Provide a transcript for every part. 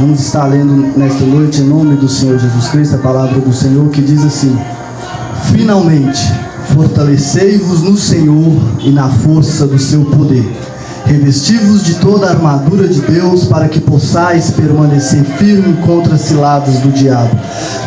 Vamos estar lendo nesta noite, em nome do Senhor Jesus Cristo, a palavra do Senhor que diz assim: finalmente, fortalecei-vos no Senhor e na força do seu poder. Revesti-vos de toda a armadura de Deus, para que possais permanecer firme contra as ciladas do diabo.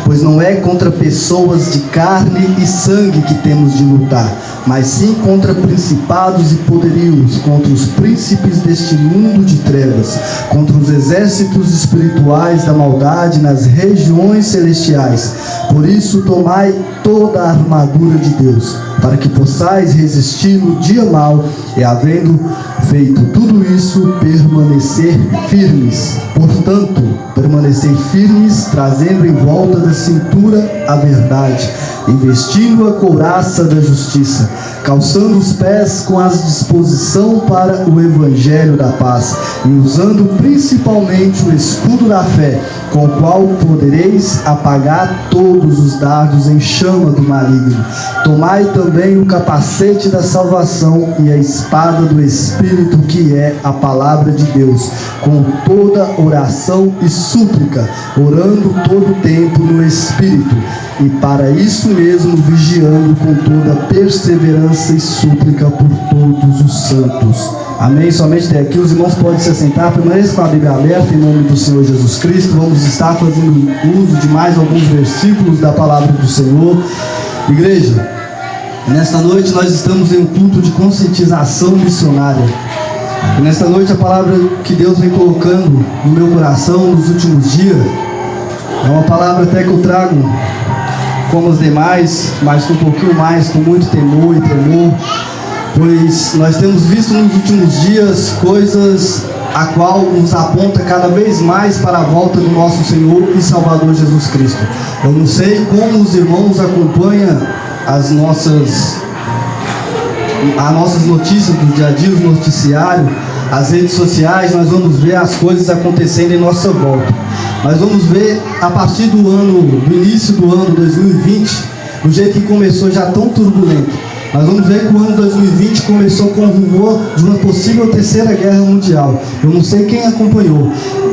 Pois não é contra pessoas de carne e sangue que temos de lutar, mas sim contra principados e poderios, contra os príncipes deste mundo de trevas, contra os exércitos espirituais da maldade nas regiões celestiais. Por isso tomai toda a armadura de Deus, para que possais resistir no dia mau, e havendo feito tudo isso, permanecer firmes. Portanto, permanecer firmes, trazendo em volta da cintura a verdade, investindo a couraça da justiça, calçando os pés com a disposição para o evangelho da paz, e usando principalmente o escudo da fé, com o qual podereis apagar todos os dardos em chama do maligno. Tomai também o capacete da salvação e a espada do Espírito, que é a palavra de Deus, com toda oração e súplica, orando todo o tempo no Espírito, e para isso mesmo vigiando com toda perseverança e súplica por todos os santos. Amém? Somente até aqui. Os irmãos podem se assentar. Permaneça com a Bíblia aberta em nome do Senhor Jesus Cristo. Vamos estar fazendo uso de mais alguns versículos da palavra do Senhor. Igreja, nesta noite nós estamos em um culto de conscientização missionária. E nesta noite a palavra que Deus vem colocando no meu coração nos últimos dias é uma palavra até que eu trago como as demais, mas com um pouquinho mais, com muito temor e tremor, pois nós temos visto nos últimos dias coisas a qual nos aponta cada vez mais para a volta do nosso Senhor e Salvador Jesus Cristo. Eu não sei como os irmãos acompanham as nossas notícias do dia a dia, os noticiários, as redes sociais. Nós vamos ver as coisas acontecendo em nossa volta. Nós vamos ver a partir do início do ano 2020, do jeito que começou já tão turbulento. Nós vamos ver que o ano 2020 começou com o rumor de uma possível terceira guerra mundial. Eu não sei quem acompanhou.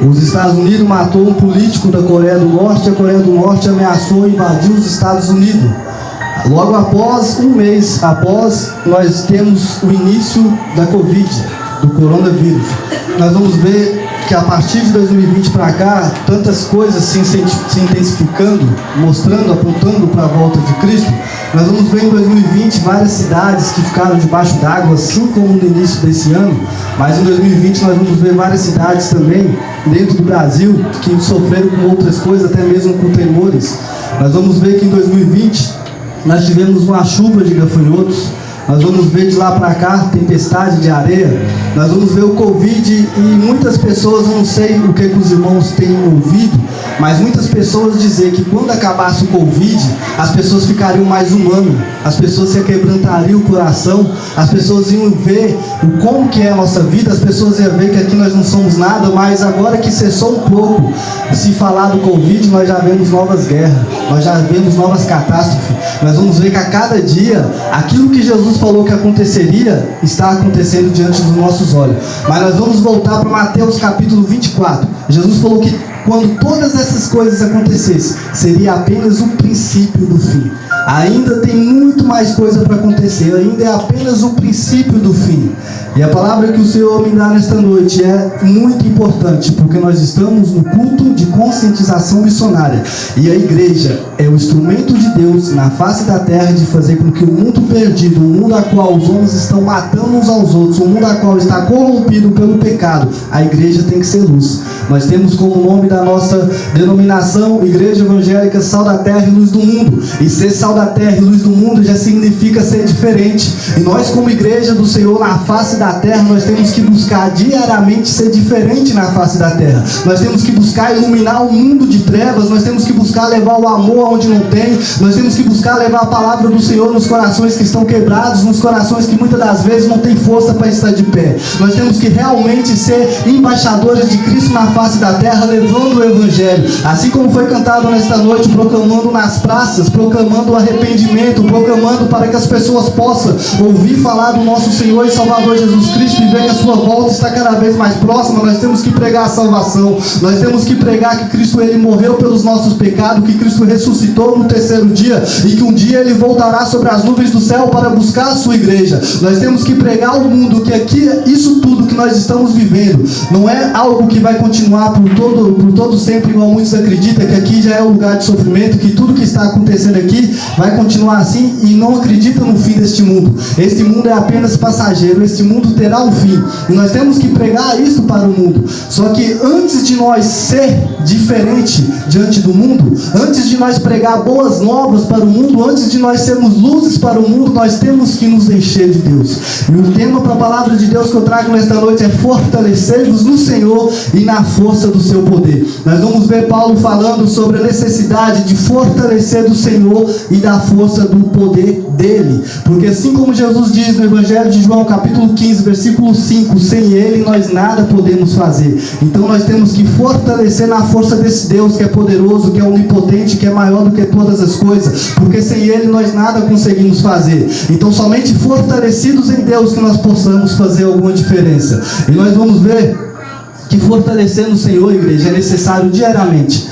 Os Estados Unidos matou um político da Coreia do Norte, a Coreia do Norte ameaçou invadir os Estados Unidos. Logo após, um mês após, nós temos o início da Covid, do coronavírus. Nós vamos ver que a partir de 2020 para cá, tantas coisas se intensificando, mostrando, apontando para a volta de Cristo. Nós vamos ver em 2020 várias cidades que ficaram debaixo d'água, assim como no início desse ano. Mas em 2020 nós vamos ver várias cidades também, dentro do Brasil, que sofreram com outras coisas, até mesmo com temores. Nós vamos ver que em 2020 nós tivemos uma chuva de gafanhotos. Nós vamos ver de lá para cá tempestade de areia. Nós vamos ver o Covid e muitas pessoas, eu não sei o que os irmãos têm ouvido, mas muitas pessoas dizer que quando acabasse o Covid, as pessoas ficariam mais humanas, as pessoas se quebrantariam o coração, as pessoas iam ver como que é a nossa vida, as pessoas iam ver que aqui nós não somos nada. Mas agora que cessou um pouco se falar do Covid, nós já vemos novas guerras, nós já vemos novas catástrofes. Nós vamos ver que a cada dia, aquilo que Jesus falou que aconteceria, está acontecendo diante dos nossos olhos. Mas nós vamos voltar para Mateus capítulo 24. Jesus falou que quando todas essas coisas acontecessem, seria apenas o princípio do fim. Ainda tem muito mais coisa para acontecer, ainda é apenas o princípio do fim. E a palavra que o Senhor me dá nesta noite é muito importante, porque nós estamos no culto de conscientização missionária. E a igreja é o instrumento de Deus na face da terra de fazer com que o mundo perdido, o mundo a qual os homens estão matando uns aos outros, o mundo a qual está corrompido pelo pecado, a igreja tem que ser luz. Nós temos como nome da nossa denominação Igreja Evangélica Sal da Terra e Luz do Mundo. E ser sal da terra e luz do mundo já significa ser diferente. E nós, como igreja do Senhor na face da terra, nós temos que buscar diariamente ser diferente na face da terra. Nós temos que buscar iluminar o mundo de trevas. Nós temos que buscar levar o amor onde não tem. Nós temos que buscar levar a palavra do Senhor nos corações que estão quebrados, nos corações que muitas das vezes não têm força para estar de pé. Nós temos que realmente ser embaixadores de Cristo na face da terra, levando o Evangelho, assim como foi cantado nesta noite, proclamando nas praças, proclamando o arrependimento, proclamando para que as pessoas possam ouvir falar do nosso Senhor e Salvador Jesus Cristo e ver que a sua volta está cada vez mais próxima. Nós temos que pregar a salvação, nós temos que pregar que Cristo, Ele morreu pelos nossos pecados, que Cristo ressuscitou no terceiro dia e que um dia Ele voltará sobre as nuvens do céu para buscar a sua igreja. Nós temos que pregar ao mundo que aqui, isso tudo que nós estamos vivendo não é algo que vai continuar por todo sempre, igual muitos acreditam, que aqui já é um lugar de sofrimento, que tudo que está acontecendo aqui vai continuar assim, e não acreditam no fim deste mundo. Este mundo é apenas passageiro, este mundo terá um fim, e nós temos que pregar isso para o mundo. Só que antes de nós ser diferente diante do mundo, antes de nós pregar boas novas para o mundo, antes de nós sermos luzes para o mundo, nós temos que nos encher de Deus. E o tema para a palavra de Deus que eu trago nesta noite é fortalecer-vos no Senhor e na força do seu poder. Nós vamos ver Paulo falando sobre a necessidade de fortalecer do Senhor e da força do poder dele, porque assim como Jesus diz no Evangelho de João capítulo 15 versículo 5, sem ele nós nada podemos fazer. Então nós temos que fortalecer na força desse Deus que é poderoso, que é onipotente, que é maior do que todas as coisas, porque sem ele nós nada conseguimos fazer. Então somente fortalecidos em Deus que nós possamos fazer alguma diferença. E nós vamos ver que fortalecer no Senhor, igreja, é necessário diariamente.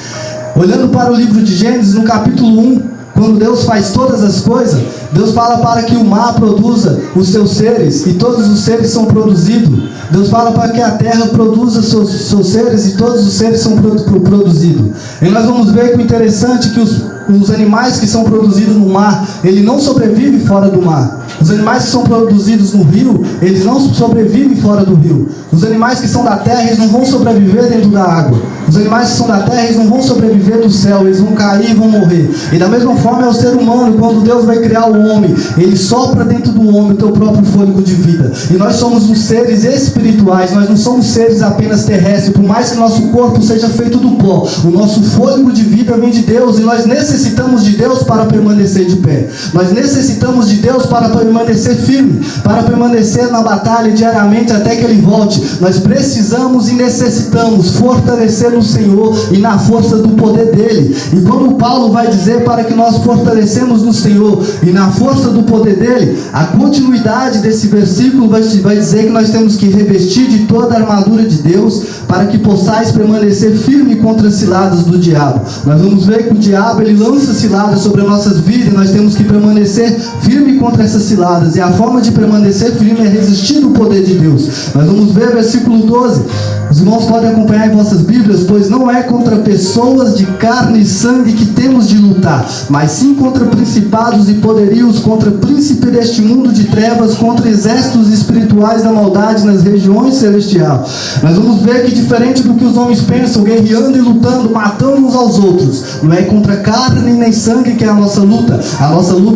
Olhando para o livro de Gênesis, no capítulo 1, quando Deus faz todas as coisas, Deus fala para que o mar produza os seus seres, e todos os seres são produzidos. Deus fala para que a terra produza seus seres, e todos os seres são produzidos. E nós vamos ver que o interessante é que os animais que são produzidos no mar, ele não sobrevive fora do mar. Os animais que são produzidos no rio, eles não sobrevivem fora do rio. Os animais que são da terra, eles não vão sobreviver dentro da água. Os animais que são da terra, eles não vão sobreviver do céu, eles vão cair e vão morrer. E da mesma forma é o ser humano, quando Deus vai criar o homem, ele sopra dentro do homem o teu próprio fôlego de vida. E nós somos os seres espirituais, nós não somos seres apenas terrestres, por mais que nosso corpo seja feito do pó, o nosso fôlego de vida vem de Deus, e nós necessitamos de Deus para permanecer de pé. Nós necessitamos de Deus para permanecer firme, para permanecer na batalha diariamente até que Ele volte. Nós precisamos e necessitamos fortalecer no Senhor e na força do poder dEle. E quando Paulo vai dizer para que nós fortalecemos no Senhor e na força do poder dEle, a continuidade desse versículo vai dizer que nós temos que revestir de toda a armadura de Deus para que possais permanecer firme contra as ciladas do diabo. Nós vamos ver que o diabo, ele lança ciladas sobre as nossas vidas, e nós temos que permanecer firme contra essas ciladas, e a forma de permanecer firme é resistir o poder de Deus. Nós vamos ver versículo 12, os irmãos podem acompanhar em vossas Bíblias, pois não é contra pessoas de carne e sangue que temos de lutar, mas sim contra principados e poderios, contra príncipe deste mundo de trevas, contra exércitos espirituais da maldade nas regiões celestiais. Nós vamos ver que diferente do que os homens pensam, guerreando e lutando, matando uns aos outros, não é contra carne nem sangue que é a nossa luta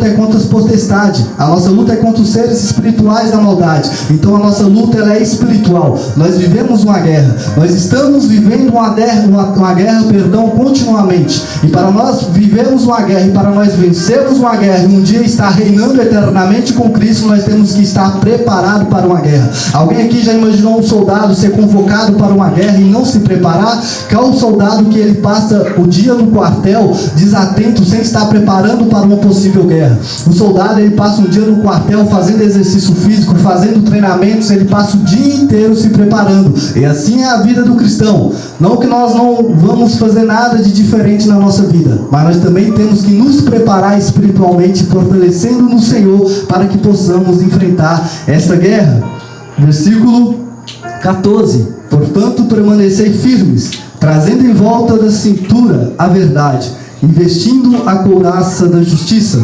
é contra as potestades, a nossa luta é contra os seres espirituais da maldade. Então a nossa luta, ela é espiritual. Nós vivemos uma guerra, nós estamos vivendo uma guerra, continuamente, e para nós vivermos uma guerra, e para nós vencermos uma guerra e um dia estar reinando eternamente com Cristo, nós temos que estar preparado para uma guerra. Alguém aqui já imaginou um soldado ser convocado para uma guerra e não se preparar? Que é o soldado que ele passa o dia no quartel desatento, sem estar preparando para uma possível guerra. O soldado, ele passa um dia no quartel fazendo exercício físico, fazendo treinamentos, ele passa o dia inteiro se preparando. E assim é a vida do cristão. Não que nós não vamos fazer nada de diferente na nossa vida, mas nós também temos que nos preparar espiritualmente, fortalecendo no Senhor, para que possamos enfrentar esta guerra. Versículo 14. Portanto, permanecei firmes, trazendo em volta da cintura a verdade, investindo a couraça da justiça.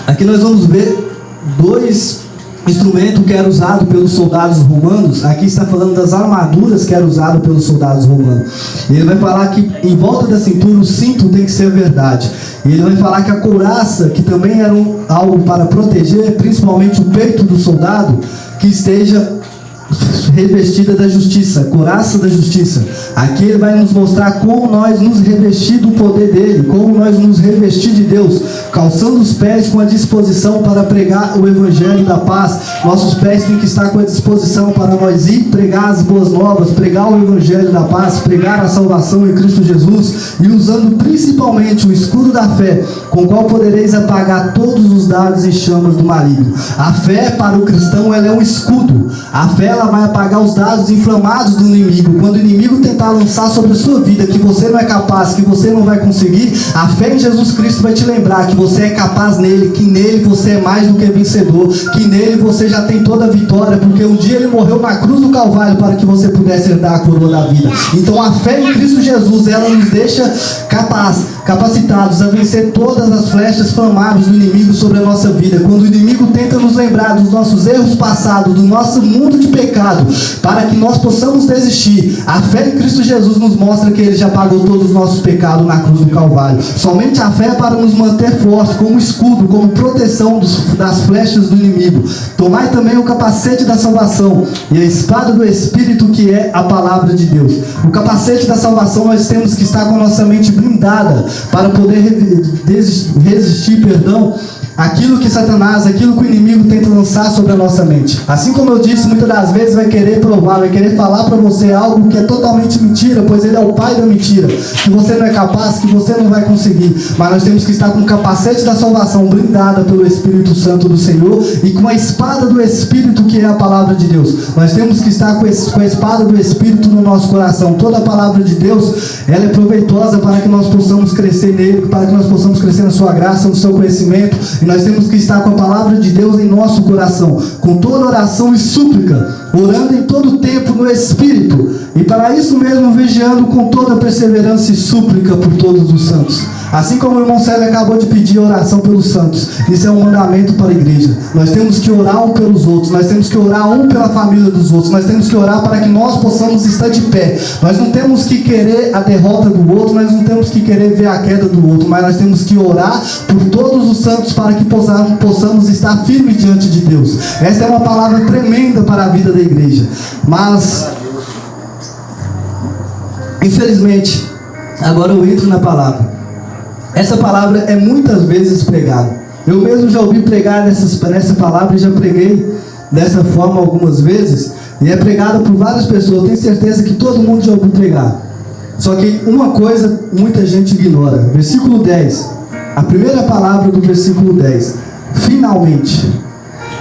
Aqui nós vamos ver dois instrumentos que era usado pelos soldados romanos. Aqui está falando das armaduras que era usado pelos soldados romanos. E ele vai falar que em volta da cintura o cinto tem que ser verdade. E ele vai falar que a couraça, que também era algo para proteger principalmente o peito do soldado, que esteja revestida da justiça, couraça da justiça. Aqui ele vai nos mostrar como nós nos revestir do poder dele, como nós nos revestir de Deus, calçando os pés com a disposição para pregar o evangelho da paz. Nossos pés têm que estar com a disposição para nós ir pregar as boas novas, pregar o evangelho da paz, pregar a salvação em Cristo Jesus, e usando principalmente o escudo da fé, com o qual podereis apagar todos os dardos e chamas do maligno. A fé para o cristão, ela é um escudo. A fé, ela vai apagar os dardos inflamados do inimigo. Quando o inimigo tentar lançar sobre a sua vida que você não é capaz, que você não vai conseguir, a fé em Jesus Cristo vai te lembrar que você é capaz nele, que nele você é mais do que vencedor, que nele você já tem toda a vitória, porque um dia ele morreu na cruz do Calvário para que você pudesse herdar a coroa da vida. Então a fé em Cristo Jesus, ela nos deixa capacitados a vencer todas as flechas inflamáveis do inimigo sobre a nossa vida. Quando o inimigo tenta nos lembrar dos nossos erros passados, do nosso mundo de pecado, para que nós possamos desistir, a fé em Cristo Jesus nos mostra que ele já pagou todos os nossos pecados na cruz do Calvário. Somente a fé é para nos manter fortes, como escudo, como proteção das flechas do inimigo. Tomai também o capacete da salvação e a espada do Espírito, que é a palavra de Deus. O capacete da salvação, nós temos que estar com a nossa mente blindada para poder resistir, aquilo que Satanás, aquilo que o inimigo tenta lançar sobre a nossa mente. Assim como eu disse, muitas das vezes vai querer provar, vai querer falar para você algo que é totalmente mentira, pois ele é o pai da mentira, que você não é capaz, que você não vai conseguir. Mas nós temos que estar com o capacete da salvação blindada pelo Espírito Santo do Senhor e com a espada do Espírito, que é a palavra de Deus. Nós temos que estar com a espada do Espírito no nosso coração. Toda a palavra de Deus, ela é proveitosa para que nós possamos crescer nele, para que nós possamos crescer na sua graça, no seu conhecimento. E nós temos que estar com a palavra de Deus em nosso coração, com toda oração e súplica, orando em todo tempo no Espírito, e para isso mesmo vigiando com toda perseverança e súplica por todos os santos. Assim como o irmão Célio acabou de pedir oração pelos santos, isso é um mandamento para a igreja. Nós temos que orar um pelos outros, nós temos que orar um pela família dos outros, nós temos que orar para que nós possamos estar de pé. Nós não temos que querer a derrota do outro, nós não temos que querer ver a queda do outro, mas nós temos que orar por todos os santos para que possamos estar firmes diante de Deus. Esta é uma palavra tremenda para a vida da igreja. Mas, infelizmente, agora eu entro na palavra. Essa palavra é muitas vezes pregada. Eu mesmo já ouvi pregar nessa palavra e já preguei dessa forma algumas vezes. E é pregada por várias pessoas. Eu tenho certeza que todo mundo já ouviu pregar. Só que uma coisa muita gente ignora. Versículo 10. A primeira palavra do versículo 10. Finalmente.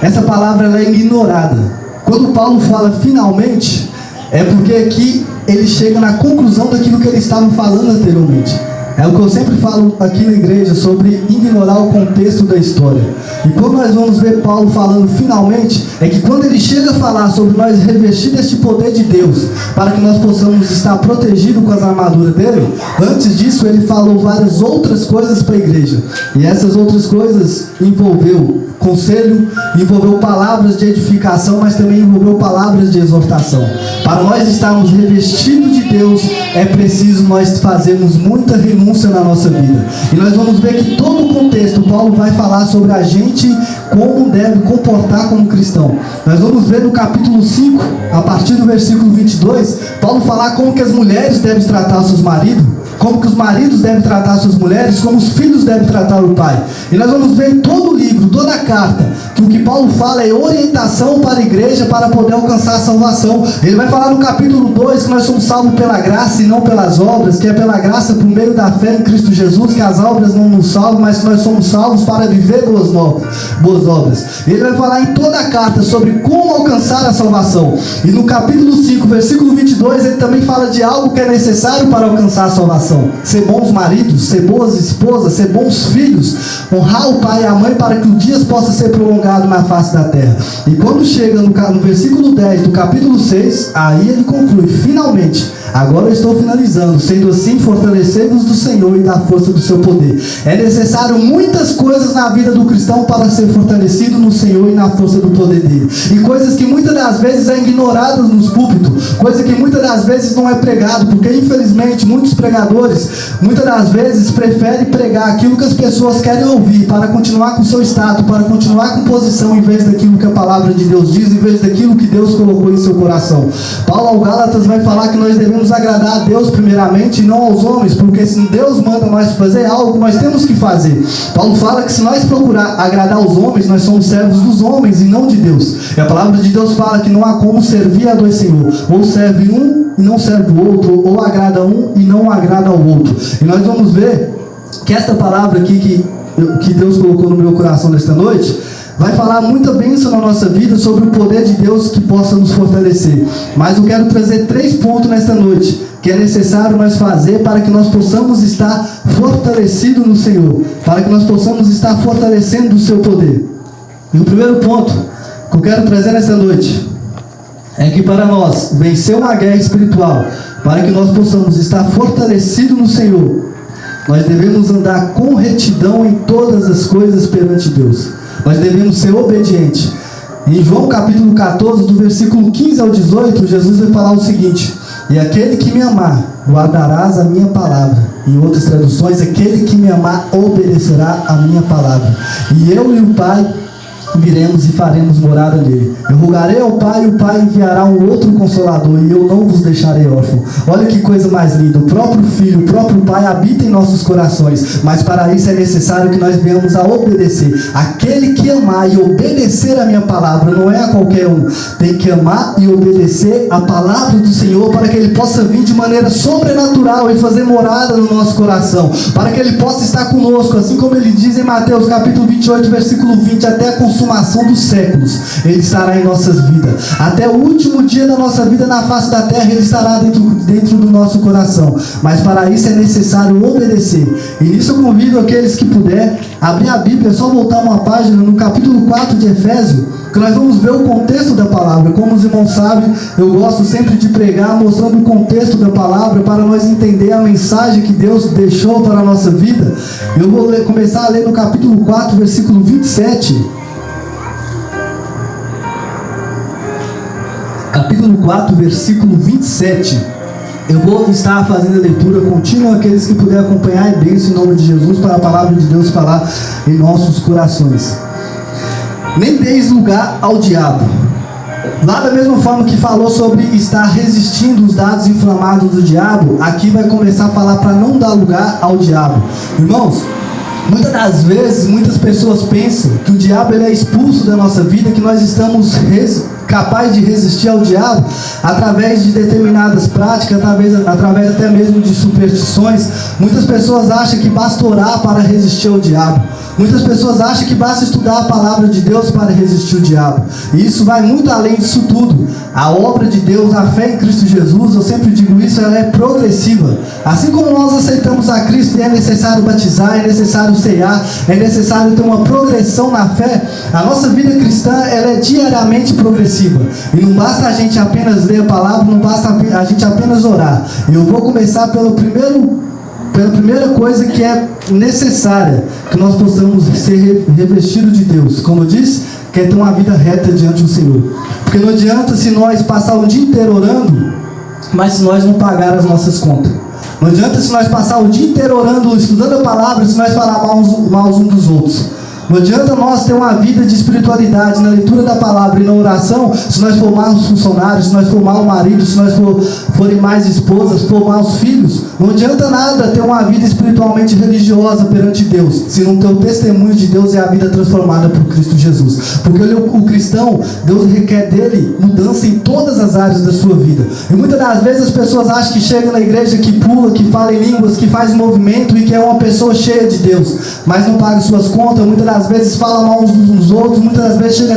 Essa palavra ela é ignorada. Quando Paulo fala finalmente, é porque aqui ele chega na conclusão daquilo que ele estava falando anteriormente. É o que eu sempre falo aqui na igreja sobre ignorar o contexto da história. E quando nós vamos ver Paulo falando finalmente, é que quando ele chega a falar sobre nós revestir deste poder de Deus, para que nós possamos estar protegidos com as armaduras dele, antes disso ele falou várias outras coisas para a igreja. E essas outras coisas envolveu conselho, envolveu palavras de edificação, mas também envolveu palavras de exortação. Para nós estarmos revestidos de Deus, é preciso nós fazermos muita renúncia na nossa vida. E nós vamos ver que todo o contexto, Paulo vai falar sobre a gente, como deve comportar como cristão. Nós vamos ver no capítulo 5, a partir do versículo 22, Paulo falar como que as mulheres devem tratar seus maridos, como que os maridos devem tratar suas mulheres, como os filhos devem tratar o pai. E nós vamos ver em todo o livro, toda a carta, que o que Paulo fala é orientação para a igreja para poder alcançar a salvação. Ele vai falar no capítulo 2 que nós somos salvos pela graça e não pelas obras, que é pela graça por meio da fé em Cristo Jesus, que as obras não nos salvam, mas que nós somos salvos para viver boas obras. Ele vai falar em toda a carta sobre como alcançar a salvação. E no capítulo 5, versículo 22, ele também fala de algo que é necessário para alcançar a salvação. Ser bons maridos, ser boas esposas, ser bons filhos, honrar o pai e a mãe para que o dia possa ser prolongado na face da terra. E quando chega no versículo 10 do capítulo 6, aí ele conclui: finalmente, agora eu estou finalizando, sendo assim, fortalecei-vos do Senhor e da força do seu poder. É necessário muitas coisas na vida do cristão para ser fortalecido no Senhor e na força do poder dele. E coisas que muitas das vezes é ignoradas nos púlpitos, coisa que muitas das vezes não é pregado, porque infelizmente muitos pregadores pastores, muitas das vezes preferem pregar aquilo que as pessoas querem ouvir, para continuar com o seu status, para continuar com posição, em vez daquilo que a palavra de Deus diz, em vez daquilo que Deus colocou em seu coração. Paulo ao Gálatas vai falar que nós devemos agradar a Deus primeiramente e não aos homens, porque se Deus manda nós fazer algo, nós temos que fazer. Paulo fala que se nós procurar agradar os homens, nós somos servos dos homens e não de Deus. E a palavra de Deus fala que não há como servir a dois senhores, ou serve um e não serve o outro, ou agrada um e não agrada ao outro. E nós vamos ver que esta palavra aqui que Deus colocou no meu coração nesta noite vai falar muita bênção na nossa vida, sobre o poder de Deus que possa nos fortalecer. Mas eu quero trazer 3 pontos nesta noite que é necessário nós fazer para que nós possamos estar fortalecidos no Senhor, para que nós possamos estar fortalecendo o seu poder. E o primeiro ponto que eu quero trazer nessa noite é que para nós vencer uma guerra espiritual, para que nós possamos estar fortalecidos no Senhor, nós devemos andar com retidão em todas as coisas perante Deus. Nós devemos ser obedientes. Em João capítulo 14, do versículo 15 ao 18, Jesus vai falar o seguinte: e aquele que me amar, guardarás a minha palavra. Em outras traduções, aquele que me amar, obedecerá a minha palavra. E eu e o Pai viremos e faremos morada nele. Eu rogarei ao Pai, e o Pai enviará um outro Consolador, e eu não vos deixarei órfão. Olha que coisa mais linda. O próprio Filho, o próprio Pai habita em nossos corações, mas para isso é necessário que nós venhamos a obedecer. Aquele que amar e obedecer a minha palavra, não é a qualquer um, tem que amar e obedecer a palavra do Senhor, para que ele possa vir de maneira sobrenatural e fazer morada no nosso coração, para que ele possa estar conosco, assim como ele diz em Mateus capítulo 28, versículo 20, até a consumação dos séculos, ele estará em nossas vidas. Até o último dia da nossa vida na face da terra, ele estará dentro do nosso coração. Mas para isso é necessário obedecer. E nisso eu convido aqueles que puder abrir a Bíblia, é só voltar uma página no capítulo 4 de Efésios, que nós vamos ver o contexto da palavra. Como os irmãos sabem, eu gosto sempre de pregar mostrando o contexto da palavra, para nós entender a mensagem que Deus deixou para a nossa vida. Eu vou começar a ler no capítulo 4, versículo 27. Capítulo 4, versículo 27. Eu vou estar fazendo a leitura contínua. Aqueles que puderem acompanhar, e benção em nome de Jesus, para a palavra de Deus falar em nossos corações. Nem deis lugar ao diabo. Lá da mesma forma que falou sobre estar resistindo os dados inflamados do diabo, aqui vai começar a falar para não dar lugar ao diabo. Irmãos, muitas das vezes, muitas pessoas pensam que o diabo ele é expulso da nossa vida, que nós estamos capazes de resistir ao diabo através de determinadas práticas, através até mesmo de superstições. Muitas pessoas acham que basta orar para resistir ao diabo. Muitas pessoas acham que basta estudar a palavra de Deus para resistir o diabo. E isso vai muito além disso tudo. A obra de Deus, a fé em Cristo Jesus, eu sempre digo isso, ela é progressiva. Assim como nós aceitamos a Cristo e é necessário batizar, é necessário ceiar, é necessário ter uma progressão na fé, a nossa vida cristã ela é diariamente progressiva. E não basta a gente apenas ler a palavra, não basta a gente apenas orar. E eu vou começar pela primeira coisa que é necessária, que nós possamos ser revestidos de Deus. Como eu disse, que é ter uma vida reta diante do Senhor. Porque não adianta se nós passar o dia inteiro orando, mas se nós não pagar as nossas contas. Não adianta se nós passar o dia inteiro orando, estudando a palavra, se nós falar mal uns dos outros. Não adianta nós ter uma vida de espiritualidade na leitura da palavra e na oração, se nós for maus funcionários, se nós for mau marido, se nós forem mais esposas, for maus filhos. Não adianta nada ter uma vida espiritualmente religiosa perante Deus, se não ter o testemunho de Deus e a vida transformada por Cristo Jesus. Porque o cristão, Deus requer dele mudança em todas as áreas da sua vida. E muitas das vezes as pessoas acham que chega na igreja, que pula, que fala em línguas, que faz movimento e que é uma pessoa cheia de Deus, mas não paga suas contas. Muitas das vezes fala mal uns dos outros, muitas das vezes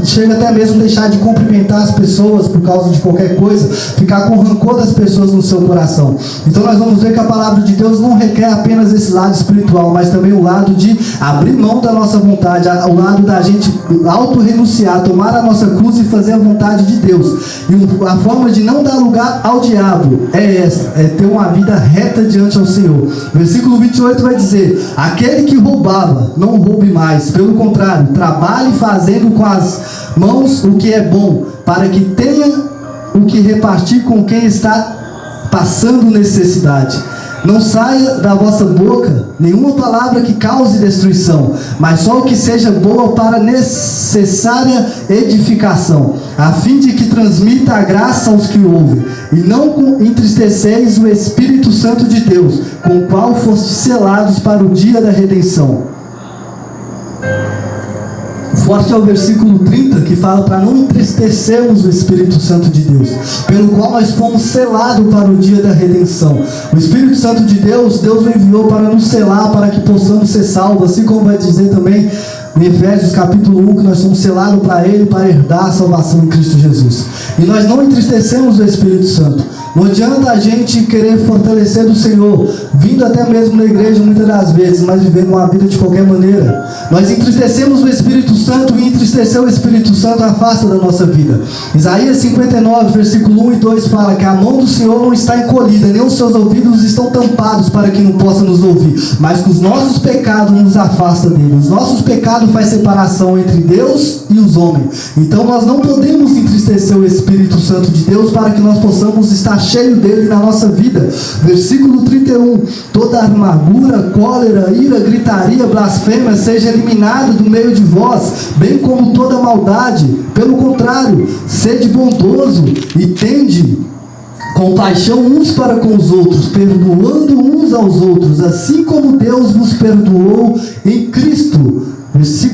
chega até mesmo deixar de cumprimentar as pessoas por causa de qualquer coisa, ficar com rancor das pessoas no seu coração. Então nós vamos ver que a palavra de Deus não requer apenas esse lado espiritual, mas também o lado de abrir mão da nossa vontade, o lado da gente auto-renunciar, tomar a nossa cruz e fazer a vontade de Deus. E a forma de não dar lugar ao diabo é essa, é ter uma vida reta diante ao Senhor. Versículo 28 vai dizer: aquele que roubava, não roube mais, pelo contrário, trabalhe fazendo com as mãos o que é bom, para que tenha o que repartir com quem está passando necessidade. Não saia da vossa boca nenhuma palavra que cause destruição, mas só o que seja boa para necessária edificação, a fim de que transmita a graça aos que ouvem. E não entristeceis o Espírito Santo de Deus, com o qual fostes selados para o dia da redenção. Forte é o versículo 30, que fala para não entristecermos o Espírito Santo de Deus, pelo qual nós fomos selados para o dia da redenção. O Espírito Santo de Deus, Deus o enviou para nos selar, para que possamos ser salvos, assim como vai dizer também em Efésios capítulo 1, que nós somos selados para Ele, para herdar a salvação em Cristo Jesus. E nós não entristecemos o Espírito Santo. Não adianta a gente querer fortalecer do Senhor, vindo até mesmo na igreja muitas das vezes, mas vivendo uma vida de qualquer maneira. Nós entristecemos o Espírito Santo, e entristecer o Espírito Santo afasta da nossa vida. Isaías 59, versículo 1 e 2 fala que a mão do Senhor não está encolhida, nem os seus ouvidos estão tampados para que não possa nos ouvir, mas que os nossos pecados nos afastam dele. Os nossos pecados faz separação entre Deus e os homens. Então nós não podemos entristecer o Espírito Santo de Deus, para que nós possamos estar cheio dele na nossa vida. Versículo 31: toda amargura, cólera, ira, gritaria, blasfêmia seja eliminada do meio de vós, bem como toda maldade. Pelo contrário, sede bondoso e tende compaixão uns para com os outros, perdoando uns aos outros, assim como Deus vos perdoou em Cristo.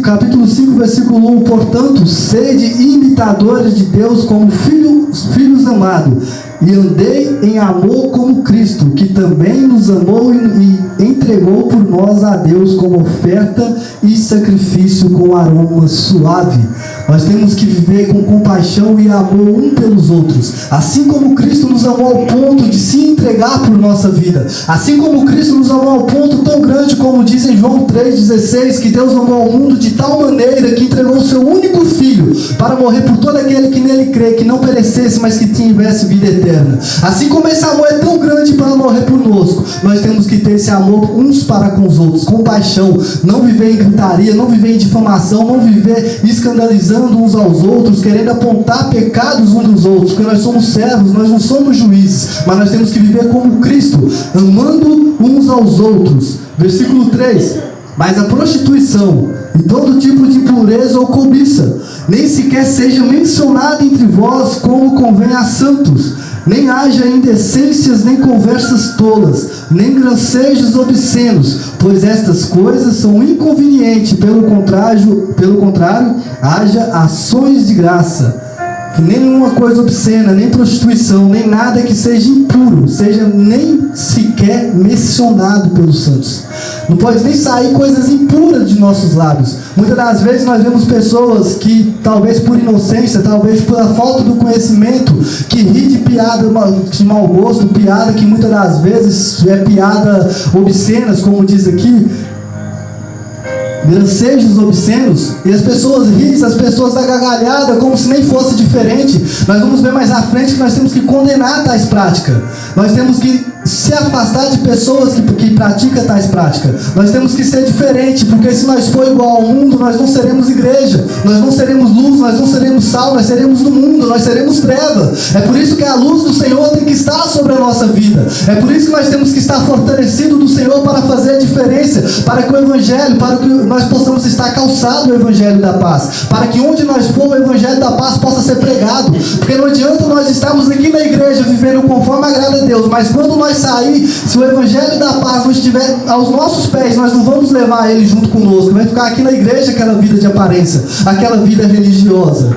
Capítulo 5, versículo 1: portanto, sede imitadores de Deus como filhos amados, e andei em amor como Cristo, que também nos amou e entregou por nós a Deus como oferta e sacrifício com aroma suave. Nós temos que viver com compaixão e amor um pelos outros, assim como Cristo nos amou ao ponto de se entregar por nossa vida, assim como Cristo nos amou ao ponto tão grande, como diz em João 3,16, que Deus amou ao mundo de tal maneira que entregou o seu único Filho para morrer por todo aquele que nele crê, que não perecesse, mas que tivesse vida eterna. Assim como esse amor é tão grande para morrer por nós, nós temos que ter esse amor uns para com os outros, compaixão, não viver em gritaria, não viver em difamação, não viver escandalizando uns aos outros, querendo apontar pecados uns dos outros, porque nós somos servos, nós não somos juízes, mas nós temos que viver como Cristo, amando uns aos outros. Versículo 3: mas a prostituição e todo tipo de impureza ou cobiça nem sequer seja mencionada entre vós, como convém a santos. Nem haja indecências, nem conversas tolas, nem grancejos obscenos, pois estas coisas são inconvenientes. Pelo contrário, haja ações de graça. Que nenhuma coisa obscena, nem prostituição, nem nada que seja impuro, seja nem sequer mencionado pelos santos. Não pode nem sair coisas impuras de nossos lábios. Muitas das vezes nós vemos pessoas que, talvez por inocência, talvez pela falta do conhecimento, que ri de piada de mau gosto, piada que muitas das vezes é piada obscenas, como diz aqui, grancejos obscenos, e as pessoas riem, as pessoas da gargalhada, como se nem fosse diferente. Nós vamos ver mais à frente que nós temos que condenar tais práticas. Nós temos que se afastar de pessoas que praticam tais práticas. Nós temos que ser diferente, porque se nós for igual ao mundo, nós não seremos igreja, nós não seremos luz, nós não seremos sal, nós seremos do mundo, nós seremos treva. É por isso que a luz do Senhor tem que estar sobre a nossa vida. É por isso que nós temos que estar fortalecidos do Senhor para fazer a diferença, para que o Evangelho, para que nós possamos estar calçados no Evangelho da paz, para que onde nós for, o Evangelho da paz possa ser pregado. Porque não adianta nós estarmos aqui na igreja vivendo conforme agrada a Deus, mas quando nós sair, se o Evangelho da paz não estiver aos nossos pés, nós não vamos levar ele junto conosco. Vai ficar aqui na igreja aquela vida de aparência, aquela vida religiosa.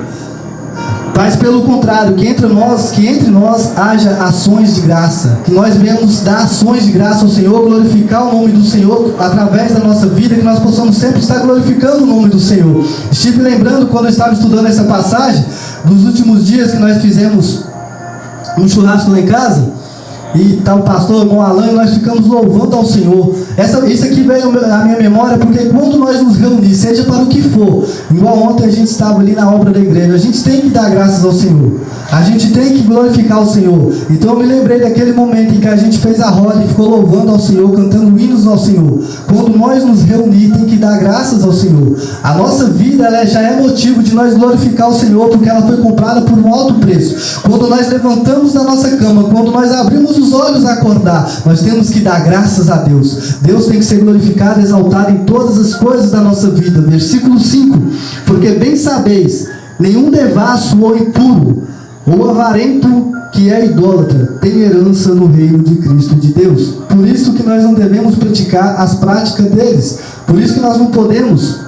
Mas pelo contrário, que entre nós haja ações de graça, que nós venhamos dar ações de graça ao Senhor, glorificar o nome do Senhor através da nossa vida, que nós possamos sempre estar glorificando o nome do Senhor. Estive lembrando, quando eu estava estudando essa passagem, dos últimos dias que nós fizemos um churrasco lá em casa, e tá o pastor, o irmão Alan, e nós ficamos louvando ao Senhor. Isso aqui veio à minha memória, porque quando nós nos reunimos, seja para o que for, igual ontem a gente estava ali na obra da igreja, a gente tem que dar graças ao Senhor, a gente tem que glorificar o Senhor. Então eu me lembrei daquele momento em que a gente fez a roda e ficou louvando ao Senhor, cantando hinos ao Senhor. Quando nós nos reunimos, tem que dar graças ao Senhor. A nossa vida, ela já é motivo de nós glorificar o Senhor, porque ela foi comprada por um alto preço. Quando nós levantamos da nossa cama, quando nós abrimos os os olhos a acordar, nós temos que dar graças a Deus. Deus tem que ser glorificado, exaltado em todas as coisas da nossa vida. Versículo 5: porque bem sabeis, nenhum devasso ou impuro, ou avarento que é idólatra, tem herança no reino de Cristo e de Deus. Por isso que nós não devemos praticar as práticas deles. Por isso que nós não podemos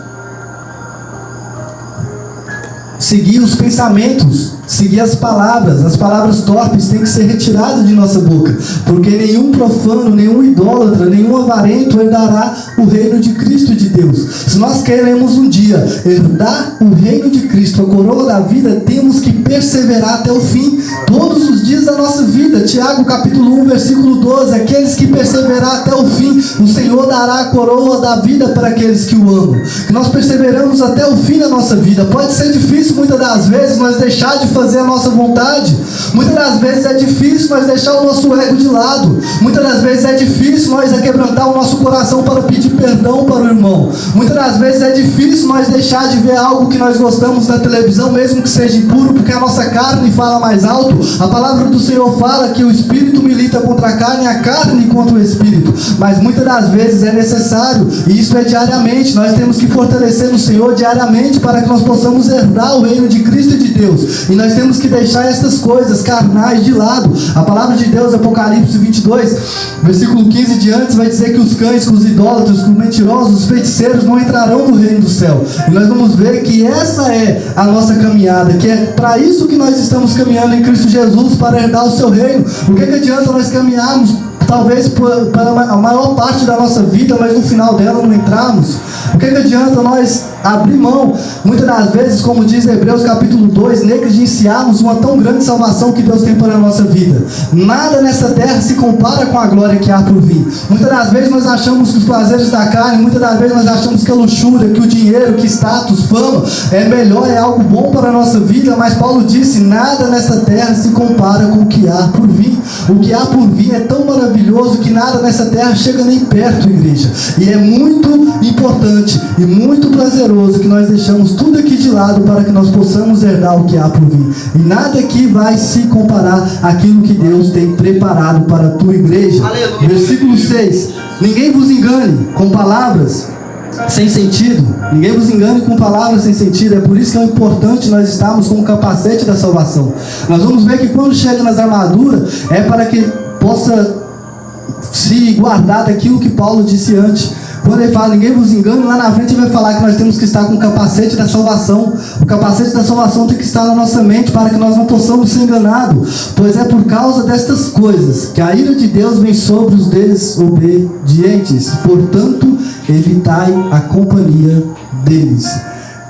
seguir os pensamentos, seguir as palavras torpes têm que ser retiradas de nossa boca, porque nenhum profano, nenhum idólatra, nenhum avarento herdará o reino de Cristo e de Deus. Se nós queremos um dia herdar o reino de Cristo, a coroa da vida, temos que perseverar até o fim, todos os dias da nossa vida. Tiago capítulo 1, versículo 12: aqueles que perseverar até o fim, o Senhor dará a coroa da vida para aqueles que o amam. Que nós perseveramos até o fim da nossa vida. Pode ser difícil muitas das vezes nós deixar de fazer a nossa vontade, muitas das vezes é difícil nós deixar o nosso ego de lado, muitas das vezes é difícil nós quebrantar o nosso coração para pedir perdão para o irmão, muitas das vezes é difícil nós deixar de ver algo que nós gostamos na televisão, mesmo que seja impuro, porque a nossa carne fala mais alto. A palavra do Senhor fala que o espírito milita contra a carne e a carne contra o espírito, mas muitas das vezes é necessário, e isso é diariamente. Nós temos que fortalecer no Senhor diariamente para que nós possamos herdar o reino de Cristo e de Deus, e nós temos que deixar estas coisas carnais de lado. A palavra de Deus, Apocalipse 22, versículo 15 diante, vai dizer que os cães, que os idólatras, que os mentirosos, os feiticeiros não entrarão no reino do céu. E nós vamos ver que essa é a nossa caminhada, que é para isso que nós estamos caminhando em Cristo Jesus, para herdar o seu reino. O que adianta nós caminharmos talvez para a maior parte da nossa vida, mas no final dela não entrarmos? O que adianta nós abrir mão, muitas das vezes, como diz Hebreus capítulo 2, negligenciarmos uma tão grande salvação que Deus tem para a nossa vida? Nada nessa terra se compara com a glória que há por vir. Muitas das vezes nós achamos que os prazeres da carne, muitas das vezes nós achamos que a luxúria, que o dinheiro, que status, fama é melhor, é algo bom para a nossa vida, mas Paulo disse: nada nessa terra se compara com o que há por vir. O que há por vir é tão maravilhoso que nada nessa terra chega nem perto, igreja. E é muito importante e muito prazeroso que nós deixamos tudo aqui de lado para que nós possamos herdar o que há por vir. E nada aqui vai se comparar àquilo que Deus tem preparado para a tua igreja. Aleluia. Versículo 6: ninguém vos engane com palavras sem sentido. Ninguém vos engane com palavras sem sentido. É por isso que é importante nós estarmos com o capacete da salvação. Nós vamos ver que quando chega nas armaduras, é para que possa se guardar daquilo que Paulo disse antes. Quando ele fala ninguém vos engane, lá na frente ele vai falar que nós temos que estar com o capacete da salvação. O capacete da salvação tem que estar na nossa mente para que nós não possamos ser enganados, pois é por causa destas coisas que a ira de Deus vem sobre os desobedientes. Portanto, evitai a companhia deles.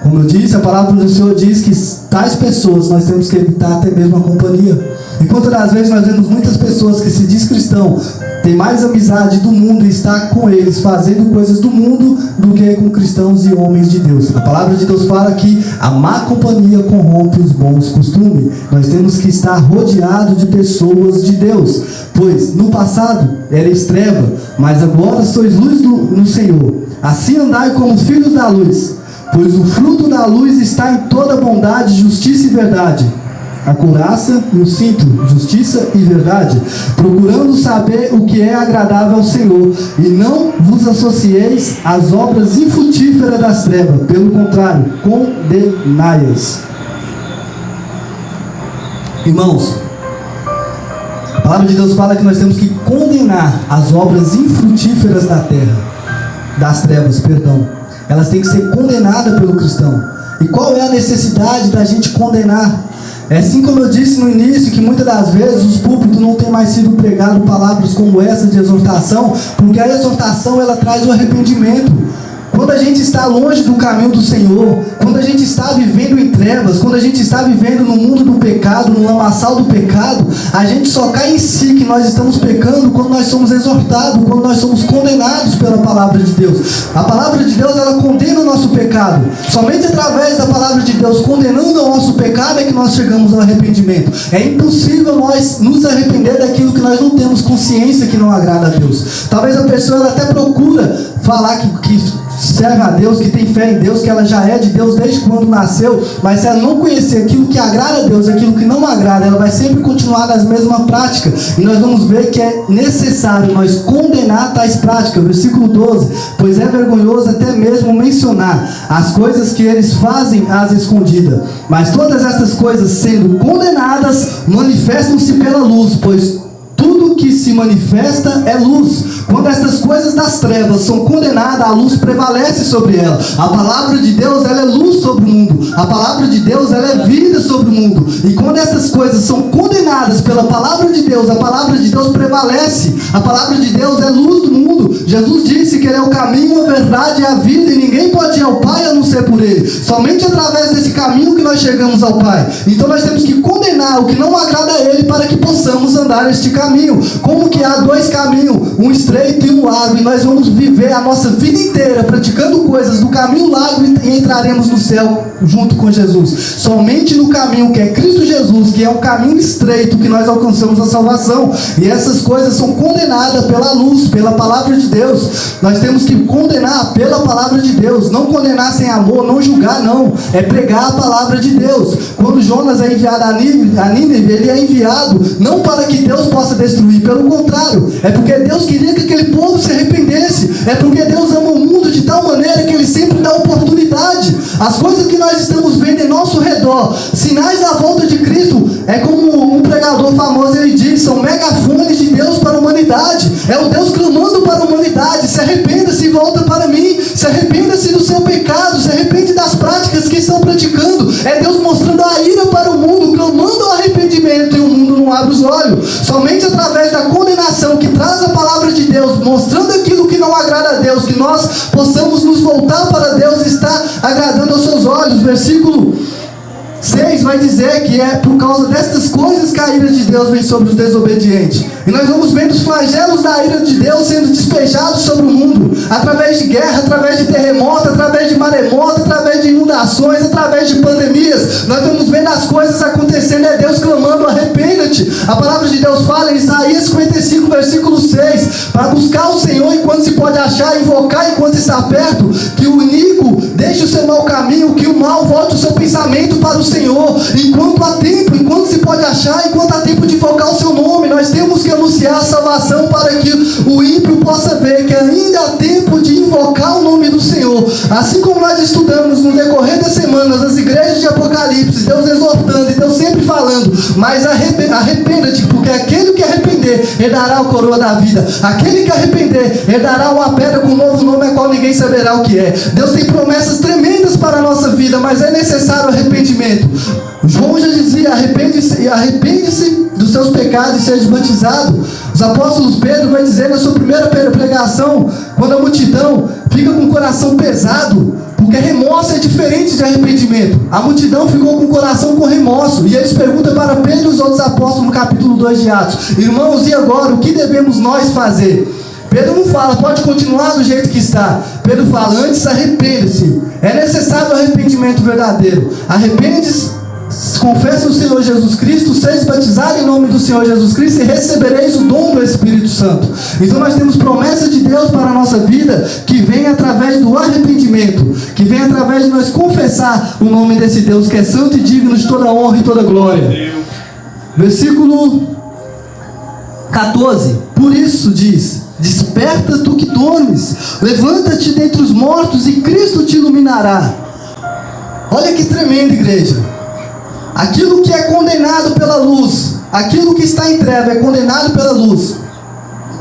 Como eu disse, a palavra do Senhor diz que tais pessoas nós temos que evitar até mesmo a companhia. E quantas das vezes nós vemos muitas pessoas que se diz cristão, tem mais amizade do mundo e está com eles fazendo coisas do mundo do que com cristãos e homens de Deus. A palavra de Deus fala que a má companhia corrompe os bons costumes. Nós temos que estar rodeado de pessoas de Deus, pois no passado erais treva, mas agora sois luz no Senhor. Assim andai como filhos da luz, pois o fruto da luz está em toda bondade, justiça e verdade. A couraça e o cinto, justiça e verdade, procurando saber o que é agradável ao Senhor, e não vos associeis às obras infrutíferas das trevas, pelo contrário, condenai-as. Irmãos, a palavra de Deus fala que nós temos que condenar as obras infrutíferas da terra, das trevas, perdão. Elas têm que ser condenadas pelo cristão. E qual é a necessidade da gente condenar? É assim como eu disse no início, que muitas das vezes os púlpitos não têm mais sido pregados palavras como essa de exortação, porque a exortação ela traz o arrependimento. Quando a gente está longe do caminho do Senhor, quando a gente está vivendo em trevas, quando a gente está vivendo no mundo do pecado, no lamaçal do pecado, a gente só cai em si que nós estamos pecando quando nós somos exortados, quando nós somos condenados pela palavra de Deus. A palavra de Deus, ela condena o nosso pecado. Somente através da palavra de Deus condenando o nosso pecado é que nós chegamos ao arrependimento. É impossível nós nos arrepender daquilo que nós não temos consciência que não agrada a Deus. Talvez a pessoa ela até procura falar que serve a Deus, que tem fé em Deus, que ela já é de Deus desde quando nasceu, mas se ela não conhecer aquilo que agrada a Deus, aquilo que não agrada, ela vai sempre continuar nas mesmas práticas. E nós vamos ver que é necessário nós condenar tais práticas. Versículo 12: pois é vergonhoso até mesmo mencionar as coisas que eles fazem às escondidas, mas todas essas coisas sendo condenadas manifestam-se pela luz, pois tudo que se manifesta é luz. Quando estas coisas das trevas são condenadas, a luz prevalece sobre ela. A palavra de Deus, ela é luz sobre o mundo. A palavra de Deus, ela é vida sobre o mundo. E quando essas coisas são condenadas pela palavra de Deus, a palavra de Deus prevalece. A palavra de Deus é luz do mundo. Jesus disse que Ele é o caminho, a verdade e a vida, e ninguém pode ir ao Pai a não ser por Ele. Somente através desse caminho que nós chegamos ao Pai. Então nós temos que condenar o que não agrada a Ele para que possamos andar neste caminho. Como que há dois caminhos, um estreito e um largo, e nós vamos viver a nossa vida inteira praticando coisas do caminho largo e entraremos no céu junto com Jesus. Somente no caminho que é Cristo Jesus, que é um caminho estreito, que nós alcançamos a salvação. E essas coisas são condenadas pela luz, pela palavra de Deus. Nós temos que condenar pela palavra de Deus. Não condenar sem amor, não julgar, não. É pregar a palavra de Deus. Quando Jonas é enviado a Nínive, ele é enviado não para que Deus possa destruir, pelo contrário, é porque Deus queria que aquele povo se arrependesse. É porque Deus ama o mundo de tal maneira que Ele sempre dá oportunidade. As coisas que nós estamos vendo em nosso redor, sinais da volta de Cristo, é como um pregador famoso, ele diz, são megafones de Deus para a humanidade. É o Deus clamando para a humanidade: se arrependa-se e volta para mim. Se arrependa-se do seu pecado, se arrepende das práticas que estão praticando. É Deus mostrando a ira para o mundo, clamando ao arrependimento, e o mundo não abre os olhos. Somente através da condenação que traz a palavra de Deus, mostrando aquilo que não agrada a Deus, que nós possamos nos voltar para Deus, está agradando aos seus olhos. Versículo 6 vai dizer que é por causa destas coisas que a ira de Deus vem sobre os desobedientes. E nós vamos vendo os flagelos da ira de Deus sendo despejados sobre o mundo, através de guerra, através de terremoto, através de maremoto, através de inundações, através de pandemias. Nós vamos vendo as coisas acontecendo, é Deus clamando: arrependa-te. A palavra de Deus fala em Isaías 55, versículo 6, para buscar o Senhor enquanto se pode achar, invocar enquanto está perto, que o iníquo deixe o seu mau caminho, que o mal volte o seu pensamento para o Senhor, enquanto há tempo, enquanto se pode achar, enquanto há tempo de invocar o seu nome. Nós temos que anunciar a salvação para que o ímpio possa ver que ainda há tempo de invocar o nome do Senhor. Assim como nós estudamos no decorrer das semanas as igrejas de Apocalipse, Deus exortando e Deus sempre falando: mas arrependa-te, porque aquele que arrepender herdará a coroa da vida. Aquele que arrepender herdará uma pedra com um novo nome, a qual ninguém saberá o que é. Deus tem promessas tremendas para a nossa vida, mas é necessário arrependimento. João já dizia: arrepende-se dos seus pecados e seja batizado. Os apóstolos, Pedro vai dizer na sua primeira pregação, quando a multidão fica com o coração pesado, porque remorso é diferente de arrependimento. A multidão ficou com o coração com remorso, e eles perguntam para Pedro e os outros apóstolos no capítulo 2 de Atos: irmãos, e agora, o que devemos nós fazer? Pedro não fala: pode continuar do jeito que está. Pedro fala: antes arrependa-se. É necessário o arrependimento verdadeiro. Arrepende-se, confesse o Senhor Jesus Cristo, seja batizado em nome do Senhor Jesus Cristo, e recebereis o dom do Espírito Santo. Então nós temos promessa de Deus para a nossa vida, que vem através do arrependimento, que vem através de nós confessar o nome desse Deus que é santo e digno de toda honra e toda glória. Versículo 14: por isso diz: desperta tu que dormes, levanta-te dentre os mortos e Cristo te iluminará. Olha que tremendo, igreja. Aquilo que é condenado pela luz, aquilo que está em treva é condenado pela luz.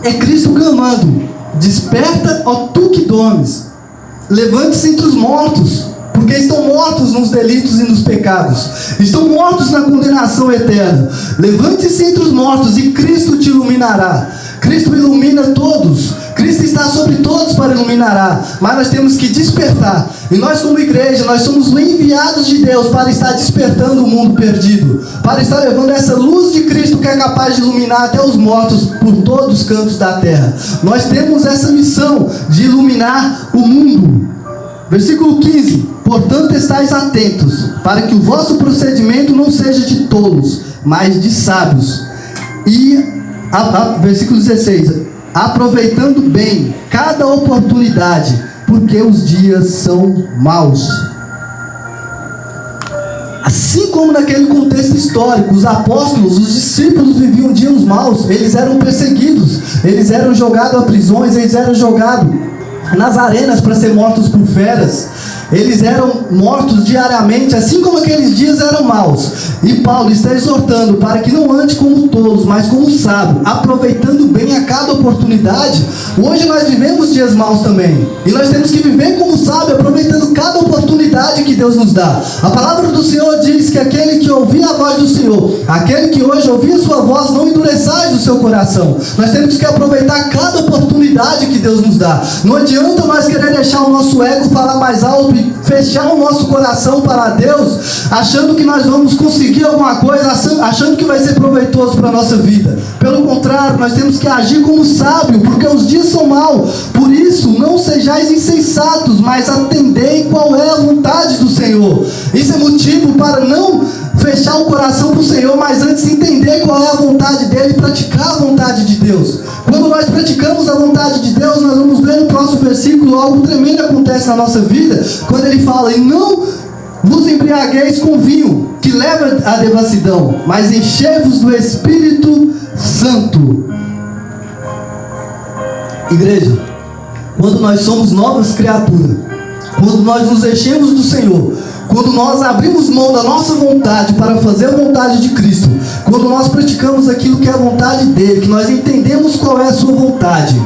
É Cristo clamando: desperta, ó tu que dormes, levante-se entre os mortos, porque estão mortos nos delitos e nos pecados, estão mortos na condenação eterna. Levante-se entre os mortos e Cristo te iluminará. Cristo ilumina todos, Cristo está sobre todos para iluminar, mas nós temos que despertar. E nós, como igreja, nós somos enviados de Deus para estar despertando o mundo perdido, para estar levando essa luz de Cristo que é capaz de iluminar até os mortos por todos os cantos da terra. Nós temos essa missão de iluminar o mundo. Versículo 15: portanto estais atentos, para que o vosso procedimento não seja de tolos, mas de sábios. E versículo 16: aproveitando bem cada oportunidade, porque os dias são maus. Assim como naquele contexto histórico, os apóstolos, os discípulos viviam dias maus, eles eram perseguidos, eles eram jogados a prisões, eles eram jogados nas arenas para ser mortos por feras. Eles eram mortos diariamente, assim como aqueles dias eram maus. E Paulo está exortando para que não ande como tolos, mas como sábio, aproveitando bem a cada oportunidade. Hoje nós vivemos dias maus também, e nós temos que viver como sábio, aproveitando cada oportunidade que Deus nos dá. A palavra do Senhor diz que aquele que ouvir a voz do Senhor, aquele que hoje ouvir a sua voz, não endureçais o seu coração. Nós temos que aproveitar cada oportunidade que Deus nos dá. Não adianta nós querer deixar o nosso ego falar mais alto e fechar o nosso coração para Deus, achando que nós vamos conseguir alguma coisa, achando que vai ser proveitoso para a nossa vida. Pelo contrário, nós temos que agir como sábio, porque os dias são maus. Por isso, não sejais insensatos, mas atendei qual é a vontade do Senhor. Isso é motivo para não fechar o coração para o Senhor, mas antes entender qual é a vontade dele e praticar a vontade de Deus. Quando nós praticamos a vontade de Deus, nós vamos ver no próximo versículo algo tremendo acontece na nossa vida, quando ele fala: e não vos embriagueis com vinho, que leva à devassidão, mas enchei-vos do Espírito Santo. Igreja, quando nós somos novas criaturas, quando nós nos enchemos do Senhor, quando nós abrimos mão da nossa vontade para fazer a vontade de Cristo, quando nós praticamos aquilo que é a vontade dele, que nós entendemos qual é a sua vontade,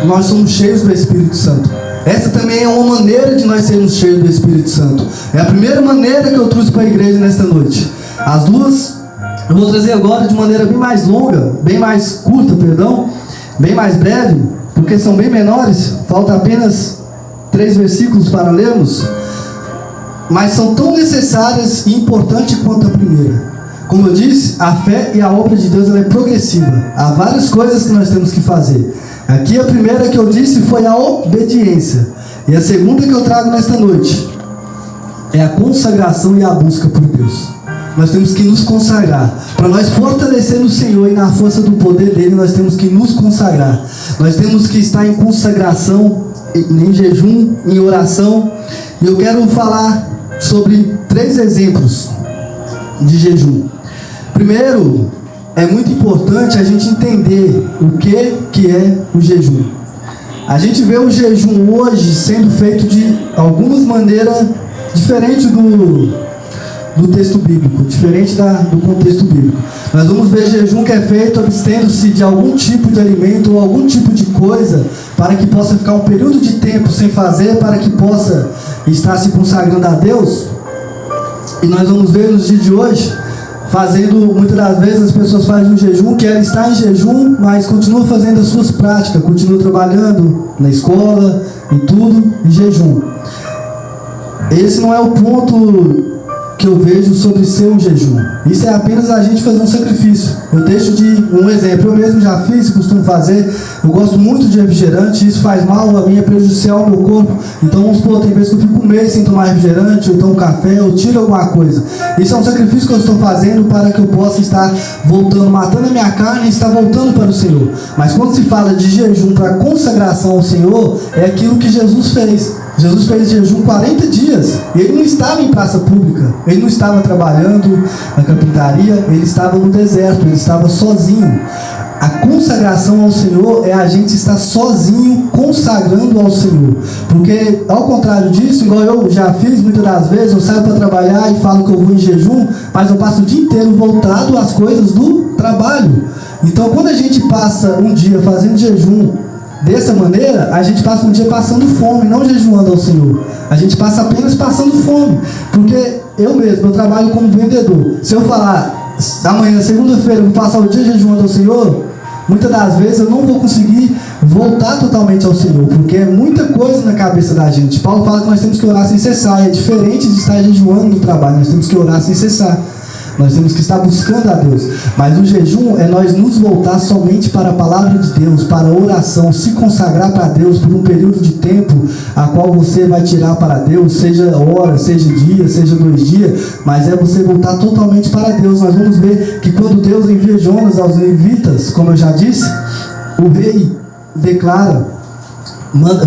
nós somos cheios do Espírito Santo. Essa também é uma maneira de nós sermos cheios do Espírito Santo. É a primeira maneira que eu trouxe para a igreja nesta noite. As duas eu vou trazer agora de maneira bem mais longa, bem mais curta, bem mais breve, porque são bem menores. Falta apenas 3 versículos para lermos, mas são tão necessárias e importantes quanto a primeira. Como eu disse, a fé e a obra de Deus ela é progressiva. Há várias coisas que nós temos que fazer. Aqui a primeira que eu disse foi a obediência. E a segunda que eu trago nesta noite é a consagração e a busca por Deus. Nós temos que nos consagrar. Para nós fortalecer no Senhor e na força do poder dele, nós temos que nos consagrar. Nós temos que estar em consagração, em jejum, em oração. E eu quero falar sobre 3 exemplos de jejum. Primeiro, é muito importante a gente entender o que é o jejum. A gente vê o jejum hoje sendo feito de algumas maneiras diferentes do texto bíblico, diferente do contexto bíblico. Nós vamos ver jejum que é feito abstendo-se de algum tipo de alimento ou algum tipo de coisa, para que possa ficar um período de tempo sem fazer, para que possa estar se consagrando a Deus. E nós vamos ver nos dias de hoje, muitas das vezes as pessoas fazem um jejum, que ela está em jejum, mas continua fazendo as suas práticas, continua trabalhando na escola e tudo em jejum. Esse não é o ponto que eu vejo sobre ser um jejum. Isso é apenas a gente fazer um sacrifício. Eu deixo de um exemplo. Eu mesmo já fiz, costumo fazer. Eu gosto muito de refrigerante. Isso faz mal a mim, é prejudicial ao meu corpo. Então vamos supor, tem vezes que eu fico um mês sem tomar refrigerante, ou então café, ou tiro alguma coisa. Isso é um sacrifício que eu estou fazendo para que eu possa estar voltando, matando a minha carne e estar voltando para o Senhor. Mas quando se fala de jejum para consagração ao Senhor, é aquilo que Jesus fez. Jesus fez jejum 40 dias. Ele não estava em praça pública. Ele não estava trabalhando na carpintaria. Ele estava no deserto. Ele estava sozinho. A consagração ao Senhor é a gente estar sozinho consagrando ao Senhor. Porque, ao contrário disso, igual eu já fiz muitas das vezes, eu saio para trabalhar e falo que eu vou em jejum, mas eu passo o dia inteiro voltado às coisas do trabalho. Então, quando a gente passa um dia fazendo jejum dessa maneira, a gente passa um dia passando fome, não jejuando ao Senhor. A gente passa apenas passando fome. Porque eu mesmo, eu trabalho como vendedor. Se eu falar, amanhã, segunda-feira, eu vou passar o dia jejuando ao Senhor, muitas das vezes eu não vou conseguir voltar totalmente ao Senhor, porque é muita coisa na cabeça da gente. Paulo fala que nós temos que orar sem cessar. É diferente de estar jejuando no trabalho. Nós temos que orar sem cessar. Nós temos que estar buscando a Deus. Mas o jejum é nós nos voltar somente para a palavra de Deus, para a oração, se consagrar para Deus por um período de tempo a qual você vai tirar para Deus, seja hora, seja dia, seja 2 dias, mas é você voltar totalmente para Deus. Nós vamos ver que quando Deus envia Jonas aos ninivitas, como eu já disse, o rei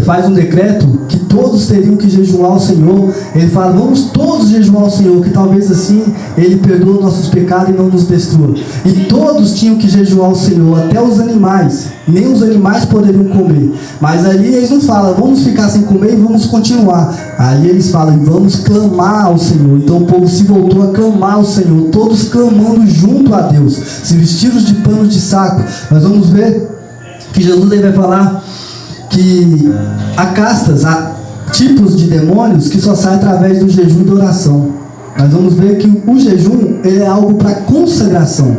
faz um decreto que todos teriam que jejuar ao Senhor. Ele fala, vamos todos jejuar ao Senhor, que talvez assim Ele perdoe nossos pecados e não nos destrua. E todos tinham que jejuar ao Senhor, até os animais. Nem os animais poderiam comer. Mas ali eles não falam, vamos ficar sem comer e vamos continuar. Ali eles falam, vamos clamar ao Senhor. Então o povo se voltou a clamar ao Senhor, todos clamando junto a Deus, se vestidos de pano de saco. Nós vamos ver que Jesus aí vai falar que há castas, há tipos de demônios que só saem através do jejum e da oração. Nós vamos ver que o jejum, ele é algo para consagração.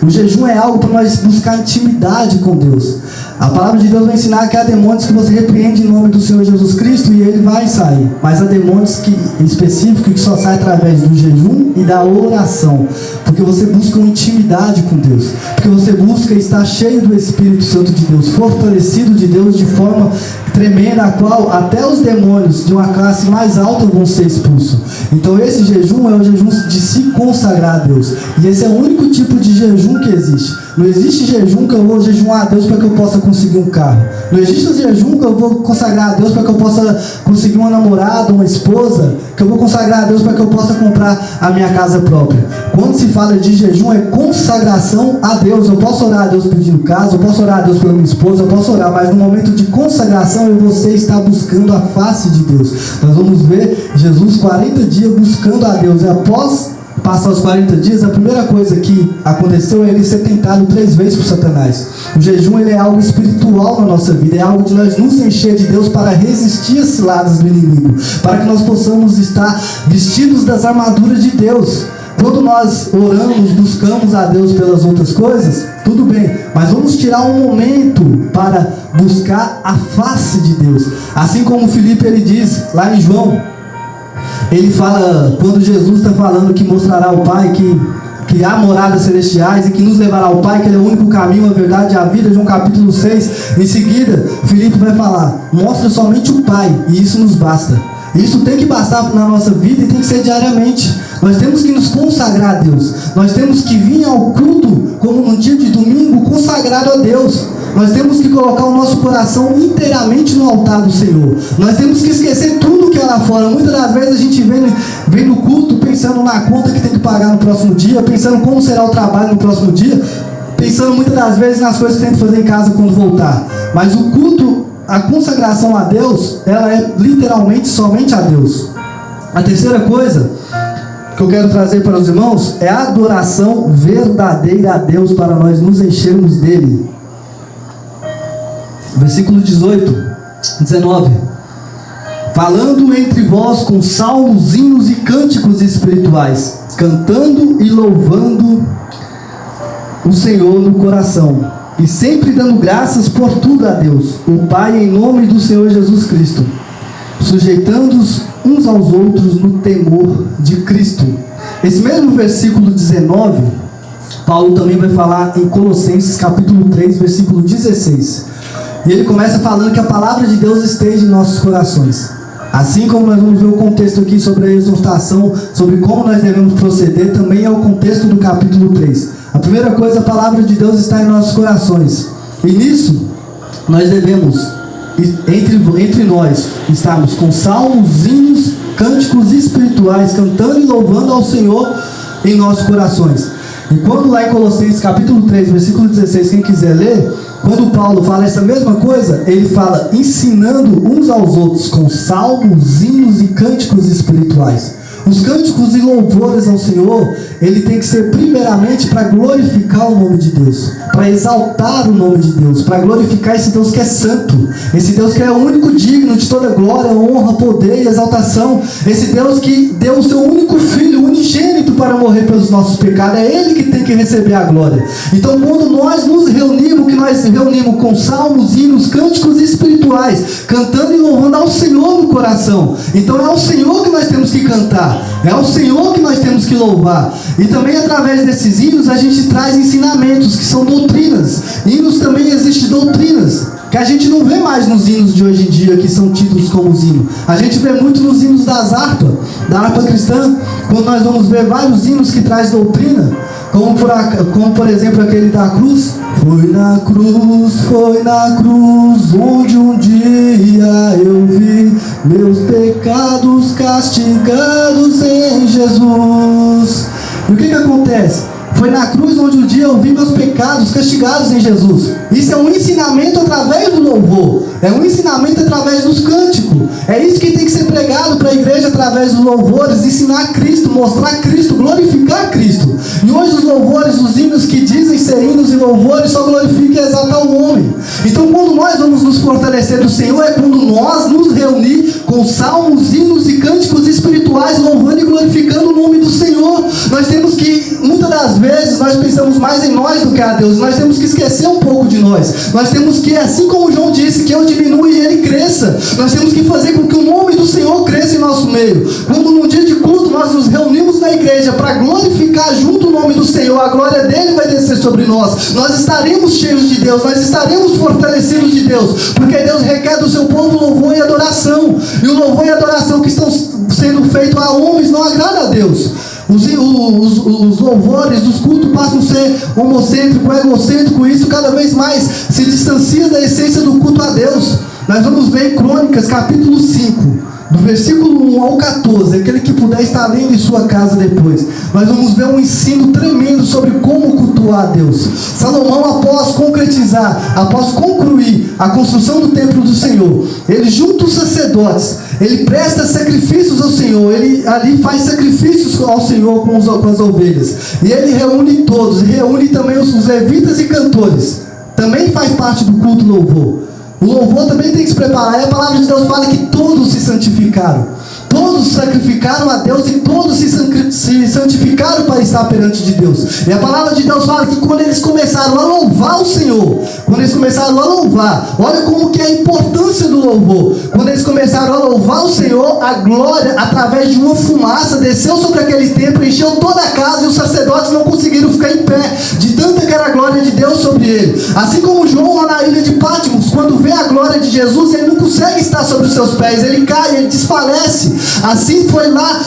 O jejum é algo para nós buscar intimidade com Deus. A palavra de Deus vai ensinar que há demônios que você repreende em nome do Senhor Jesus Cristo e ele vai sair. Mas há demônios específicos que só saem através do jejum e da oração. Porque você busca uma intimidade com Deus. Porque você busca estar cheio do Espírito Santo de Deus, fortalecido de Deus de forma tremenda, a qual até os demônios de uma classe mais alta vão ser expulsos. Então esse jejum é o jejum de se consagrar a Deus. E esse é o único tipo de jejum que existe. Não existe jejum que eu vou jejuar a Deus para que eu possa conseguir um carro. Não existe jejum que eu vou consagrar a Deus para que eu possa conseguir uma namorada, uma esposa, que eu vou consagrar a Deus para que eu possa comprar a minha casa própria. Quando se fala de jejum, é consagração a Deus. Eu posso orar a Deus pedindo casa, eu posso orar a Deus pela minha esposa, eu posso orar, mas no momento de consagração eu e você está buscando a face de Deus. Nós vamos ver Jesus 40 dias buscando a Deus. E após passar os 40 dias, a primeira coisa que aconteceu é ele ser tentado 3 vezes por Satanás. O jejum, ele é algo espiritual na nossa vida, é algo de nós nos encher de Deus para resistir às ciladas do inimigo, para que nós possamos estar vestidos das armaduras de Deus. Quando nós oramos, buscamos a Deus pelas outras coisas, tudo bem, mas vamos tirar um momento para buscar a face de Deus. Assim como Filipe, ele diz lá em João, ele fala, quando Jesus está falando que mostrará ao Pai que há moradas celestiais e que nos levará ao Pai, que Ele é o único caminho, a verdade e a vida, João capítulo 6, em seguida, Filipe vai falar, mostra somente o Pai, e isso nos basta. Isso tem que bastar na nossa vida e tem que ser diariamente. Nós temos que nos consagrar a Deus. Nós temos que vir ao culto, como no dia de domingo, consagrado a Deus. Nós temos que colocar o nosso coração inteiramente no altar do Senhor. Nós temos que esquecer tudo que é lá fora. Muitas das vezes a gente vem no culto pensando na conta que tem que pagar no próximo dia, pensando como será o trabalho no próximo dia, pensando muitas das vezes nas coisas que tem que fazer em casa quando voltar. Mas o culto, a consagração a Deus, ela é literalmente somente a Deus. A terceira coisa que eu quero trazer para os irmãos é a adoração verdadeira a Deus, para nós nos enchermos dele. Versículo 19: falando entre vós com salmos, hinos e cânticos espirituais, cantando e louvando o Senhor no coração, e sempre dando graças por tudo a Deus, o Pai, em nome do Senhor Jesus Cristo, sujeitando-os uns aos outros no temor de Cristo. Esse mesmo versículo 19, Paulo também vai falar em Colossenses capítulo 3, versículo 16. E ele começa falando que a palavra de Deus esteja em nossos corações. Assim como nós vamos ver o contexto aqui sobre a exortação, sobre como nós devemos proceder, também é o contexto do capítulo 3. A primeira coisa, a palavra de Deus está em nossos corações. E nisso, nós devemos, entre nós, estarmos com salmos, hinos, cânticos espirituais, cantando e louvando ao Senhor em nossos corações. E quando lá em Colossenses capítulo 3, versículo 16, quem quiser ler, quando Paulo fala essa mesma coisa, ele fala ensinando uns aos outros com salmos, hinos e cânticos espirituais. Os cânticos e louvores ao Senhor, ele tem que ser primeiramente para glorificar o nome de Deus, para exaltar o nome de Deus, para glorificar esse Deus que é santo, esse Deus que é o único digno de toda glória, honra, poder e exaltação, esse Deus que deu o seu único filho, unigênito, para morrer pelos nossos pecados. É Ele que tem que receber a glória. Então, quando nós nos reunimos, que nós reunimos com salmos, hinos, cânticos espirituais, cantando e louvando ao Senhor no coração, então é ao Senhor que nós temos que cantar, é ao Senhor que nós temos que louvar. E também através desses hinos a gente traz ensinamentos que são doutrinas. Hinos também existem doutrinas que a gente não vê mais nos hinos de hoje em dia, que são tidos como hinos. A gente vê muito nos hinos da harpa cristã, quando nós vamos ver vários hinos que traz doutrina. Como por exemplo aquele da cruz. Foi na cruz, onde um dia eu vi meus pecados castigados em Jesus. E o que acontece? Foi na cruz onde um dia eu vi meus pecados castigados em Jesus. Isso é um ensinamento através do louvor. É um ensinamento através dos cânticos. É isso que tem que ser pregado para a igreja através dos louvores. Ensinar Cristo, mostrar Cristo, glorificar Cristo. E hoje os louvores, os hinos que dizem ser hinos e louvores, só glorificam e exaltam o homem. Então quando nós vamos nos fortalecer do Senhor, é quando nós nos reunir com salmos, hinos e cânticos espirituais, louvando e glorificando o nome do Senhor. Nós temos que, muitas das vezes, nós pensamos mais em nós do que a Deus. Nós temos que esquecer um pouco de nós. Nós temos que, assim como João disse, que eu diminua e ele cresça. Nós temos que fazer com que o nome do Senhor cresça em nosso meio. Quando num dia de culto nós nos reunimos na igreja para glorificar junto o nome do Senhor, a glória dele vai descer sobre nós. Nós estaremos cheios de Deus, nós estaremos fortalecidos de Deus, porque Deus requer do seu povo louvor e adoração. E o louvor e adoração que estão sendo feitos a homens não agrada a Deus. Os louvores, os cultos passam a ser homocêntrico, egocêntrico, e isso cada vez mais se distancia da essência do culto a Deus. Nós vamos ver em Crônicas, capítulo 5, do versículo 1 ao 14, aquele que puder estar lendo em sua casa depois. Nós vamos ver um ensino tremendo sobre como cultuar a Deus. Salomão, após concretizar, após concluir a construção do templo do Senhor, ele junta os sacerdotes, ele presta sacrifícios ao Senhor, ele ali faz sacrifícios ao Senhor com as ovelhas, e ele reúne todos, reúne também os levitas e cantores, também faz parte do culto louvor. O louvor também tem que se preparar. E a palavra de Deus fala que todos se santificaram. Todos sacrificaram a Deus e todos se santificaram para estar perante de Deus. E a palavra de Deus fala que quando eles começaram a louvar o Senhor, quando eles começaram a louvar, olha como que é a importância do louvor. Quando eles começaram a louvar o Senhor, a glória, através de uma fumaça, desceu sobre aquele templo, encheu toda a casa, e os sacerdotes não conseguiram ficar em pé, de tanta que era a glória de Deus sobre ele. Assim como João lá na ilha de Patmos, quando vê a glória de Jesus, ele não consegue estar sobre os seus pés, ele cai, ele desfalece. Assim foi lá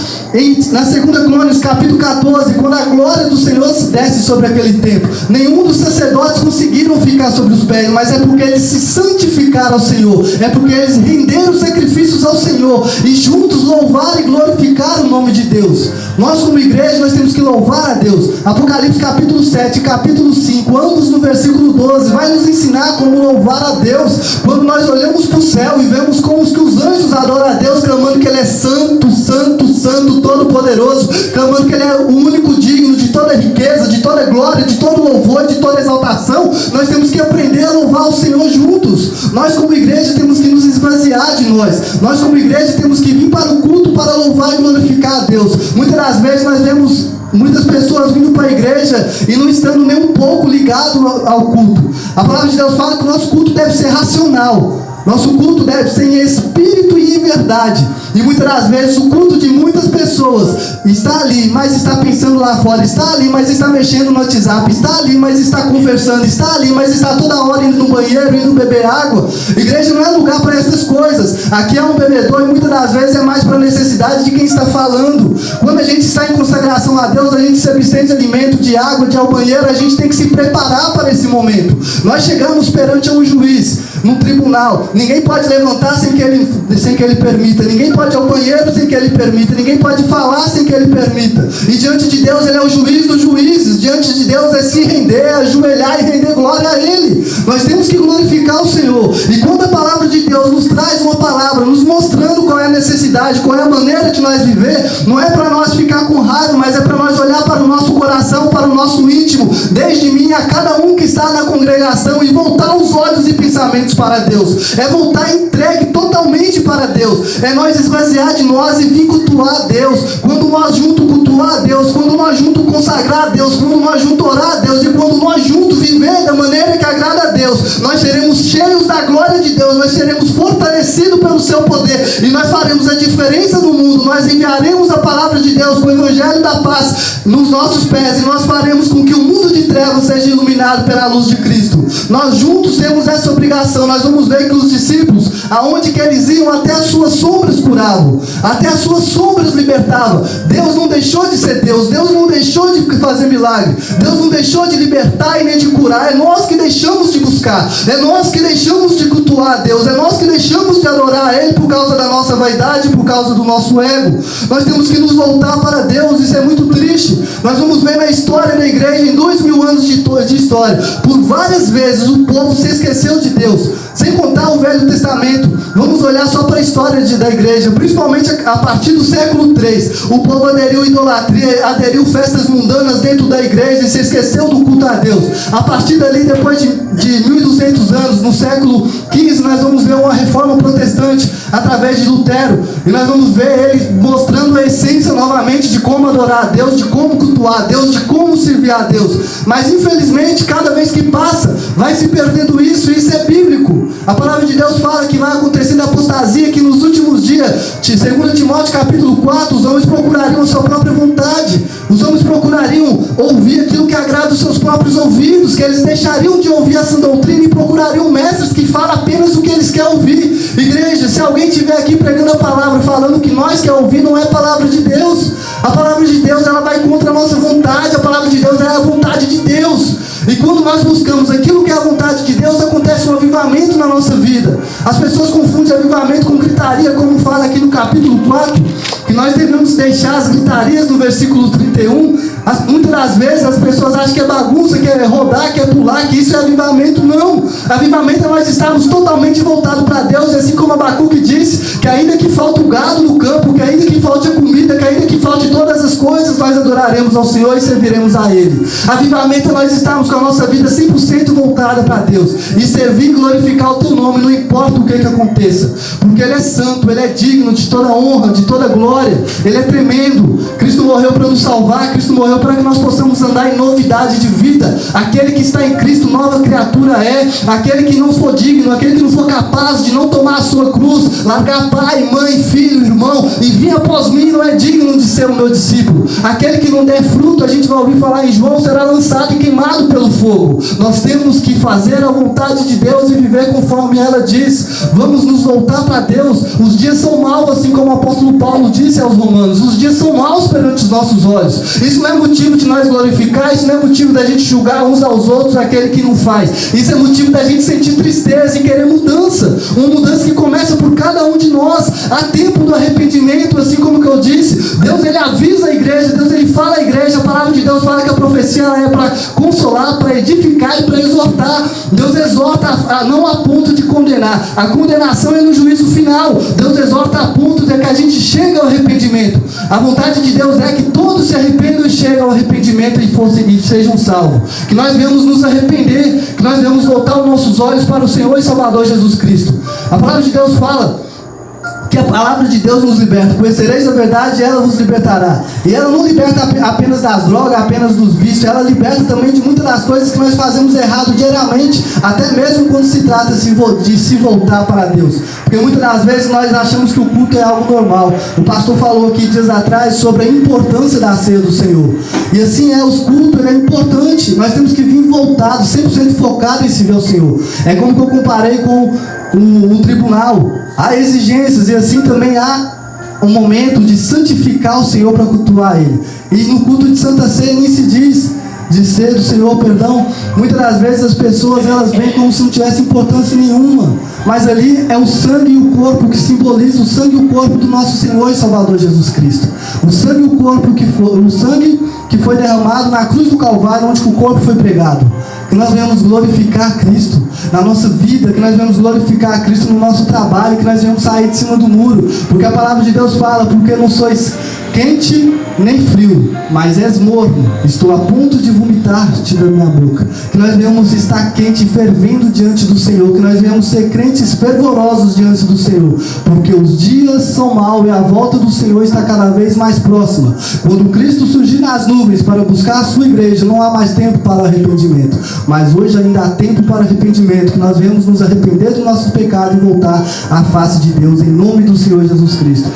na 2 Crônicas, capítulo 14, quando a glória do Senhor se desce sobre aquele templo. Nenhum dos sacerdotes conseguiram ficar sobre os pés, mas é porque eles se santificaram ao Senhor, é porque eles renderam sacrifícios ao Senhor e juntos louvaram e glorificaram o nome de Deus. Nós como igreja, nós temos que louvar a Deus. Apocalipse capítulo 7 e capítulo 5, ambos no versículo 12, vai nos ensinar como louvar a Deus. Quando nós olhamos para o céu e vemos como que os anjos adoram a Deus, clamando que Ele é santo, santo, santo, todo-poderoso, clamando que Ele é o único digno de toda riqueza, de toda glória, de todo louvor, de toda exaltação. Nós temos que aprender a louvar o Senhor juntos. Nós como igreja temos que nos esvaziar de nós. Nós como igreja temos que vir para o culto para louvar e glorificar a Deus. Muitas das vezes nós vemos muitas pessoas vindo para a igreja e não estando nem um pouco ligado ao culto. A palavra de Deus fala que o nosso culto deve ser racional. Nosso culto deve ser em espírito e em verdade. E muitas das vezes o culto de muitas pessoas está ali, mas está pensando lá fora. Está ali, mas está mexendo no WhatsApp. Está ali, mas está conversando. Está ali, mas está toda hora indo no banheiro, indo beber água. Igreja não é lugar para essas coisas. Aqui é um bebedor e muitas das vezes é mais para a necessidade de quem está falando. Quando a gente está em consagração a Deus, a gente se abstém de alimento, de água, de ir ao banheiro. A gente tem que se preparar para esse momento. Nós chegamos perante um juiz, num tribunal. Ninguém pode levantar sem que ele permita. Ninguém pode ir ao banheiro sem que ele permita. Ninguém pode falar sem que ele permita. E diante de Deus, Ele é o juiz dos juízes. Diante de Deus é se render, ajoelhar e render glória a Ele. Nós temos que glorificar o Senhor. E quando a palavra de Deus nos traz uma palavra, nos mostrando qual é a necessidade, qual é a maneira de nós viver, não é para nós ficar com raiva, mas é para nós olhar para o nosso coração, para o nosso íntimo, desde mim a cada um que está na congregação, e voltar os olhos e pensamentos para Deus. É voltar entregue totalmente para Deus. É nós esvaziar de nós e vir cultuar a Deus. Quando nós juntos cultuar a Deus, quando nós juntos consagrar a Deus, quando nós juntos orar a Deus, e quando nós juntos viver da maneira que agrada a Deus, nós seremos cheios da glória de Deus, nós seremos fortalecidos pelo seu poder, e nós faremos a diferença no mundo. Nós enviaremos a palavra de Deus com o evangelho da paz nos nossos pés, e nós faremos com que o mundo de trevas seja iluminado pela luz de Cristo. Nós juntos temos essa obrigação. Nós vamos ver que os discípulos, aonde que eles iam, até as suas sombras curavam, até as suas sombras libertavam. Deus não deixou de ser Deus. Deus não deixou de fazer milagre. Deus não deixou de libertar e nem de curar. É nós que deixamos de buscar. É nós que deixamos de cultuar a Deus. É nós que deixamos de adorar a Ele por causa da nossa vaidade, por causa do nosso ego. Nós temos que nos voltar para Deus. Isso é muito triste. Nós vamos ver na história da igreja, em 2000 anos de história, por várias vezes o povo se esqueceu de Deus. Sem contar o Velho Testamento. Vamos olhar só para a história da igreja, principalmente a partir do século 3. O povo aderiu à idolatria, aderiu festas mundanas dentro da igreja e se esqueceu do culto a Deus. A partir dali, depois de 1200 anos, no século 15, nós vamos ver uma reforma protestante através de Lutero. E nós vamos ver ele mostrando a essência novamente de como adorar a Deus, de como cultuar a Deus, de como servir a Deus. Mas infelizmente, cada vez que passa, vai se perdendo isso, e isso é bíblico. A palavra de Deus fala que vai acontecer a apostasia, que nos últimos dias, 2 Timóteo capítulo 4, os homens procurariam a sua própria vontade. Os homens procurariam ouvir aquilo que agrada os seus próprios ouvidos, que eles deixariam de ouvir essa doutrina e procurariam mestres que falam apenas o que eles querem ouvir. Igreja, se alguém estiver aqui pregando a palavra, falando o que nós queremos ouvir, não é a palavra de Deus. A palavra de Deus, ela vai contra a nossa vontade. A palavra de Deus é a vontade de Deus. E quando nós buscamos aquilo que é a vontade de Deus, acontece um avivamento na nossa vida. As pessoas confundem avivamento com gritaria, como fala aqui no capítulo 4, que nós devemos deixar as gritarias no versículo 31. Muitas das vezes as pessoas acham que é bagunça, que é rodar, que é pular, que isso é avivamento. Não. Avivamento é nós estarmos totalmente voltados para Deus, assim como Abacuque disse, que ainda que falte o gado no campo, que ainda que falte a comida, que ainda que falte todas as coisas, nós adoraremos ao Senhor e serviremos a Ele. Avivamento é nós estarmos com a nossa vida 100% voltada para Deus e servir e glorificar o Teu nome, não importa o que aconteça, porque Ele é santo, Ele é digno de toda honra, de toda glória. Ele é tremendo. Cristo morreu para nos salvar, Cristo morreu para que nós possamos andar em novidade de vida. Aquele que está em Cristo, nova criatura é. Aquele que não for digno, aquele que não for capaz de não tomar a sua cruz, largar pai, mãe, filho, irmão e vir após mim, não é digno de ser o meu discípulo. Aquele que não der fruto, a gente vai ouvir falar em João, será lançado e queimado pelo fogo. Nós temos que fazer a vontade de Deus e viver conforme ela diz. Vamos nos voltar para Deus. Os dias são maus, assim como o apóstolo Paulo disse aos romanos. Os dias são maus perante os nossos olhos. Isso não é motivo de nós glorificar, isso não é motivo da gente julgar uns aos outros aquele que não faz. Isso é motivo da gente sentir tristeza e querer mudança. Uma mudança que começa por cada um de nós. Há tempo do arrependimento, assim como que eu disse. Deus, Ele avisa a igreja, Deus, Ele fala à igreja. A palavra de Deus fala que a profecia é para consolar, para edificar e para exortar. Deus exorta não a ponto de condenar. A condenação é no juízo final. Deus exorta a ponto de que a gente chegue ao arrependimento. A vontade de Deus é que todos se arrependam e cheguem ao arrependimento e sejam salvos. Que nós venhamos nos arrepender, que nós venhamos voltar os nossos olhos para o Senhor e Salvador Jesus Cristo. A palavra de Deus fala que a palavra de Deus nos liberta. Conhecereis a verdade e ela vos libertará. E ela não liberta apenas das drogas, apenas dos vícios. Ela liberta também de muitas das coisas que nós fazemos errado diariamente, até mesmo quando se trata de se voltar para Deus. Porque muitas das vezes nós achamos que o culto é algo normal. O pastor falou aqui dias atrás sobre a importância da ceia do Senhor. E assim os cultos, ele é importante. Nós temos que vir voltados, 100% focados em servir ao Senhor. É como que eu comparei com o tribunal. Há exigências e assim também há um momento de santificar o Senhor para cultuar Ele. E no culto de Santa Ceia nem se diz de ser do Senhor, perdão. Muitas das vezes as pessoas elas vêm como se não tivesse importância nenhuma. Mas ali é o sangue e o corpo que simboliza o sangue e o corpo do nosso Senhor e Salvador Jesus Cristo. O sangue e o corpo o sangue que foi derramado na cruz do Calvário, onde o corpo foi pregado. Que nós venhamos glorificar Cristo na nossa vida, que nós venhamos glorificar Cristo no nosso trabalho, que nós venhamos sair de cima do muro, porque a palavra de Deus fala, porque não sois quente nem frio, mas és morno, estou a ponto de vomitar-te da minha boca. Que nós venhamos estar quente e fervendo diante do Senhor, que nós venhamos ser crentes fervorosos diante do Senhor, porque os dias são maus e a volta do Senhor está cada vez mais próxima. Quando Cristo surgir nas nuvens para buscar a sua igreja, não há mais tempo para arrependimento, mas hoje ainda há tempo para arrependimento, que nós venhamos nos arrepender do nosso pecado e voltar à face de Deus, em nome do Senhor Jesus Cristo.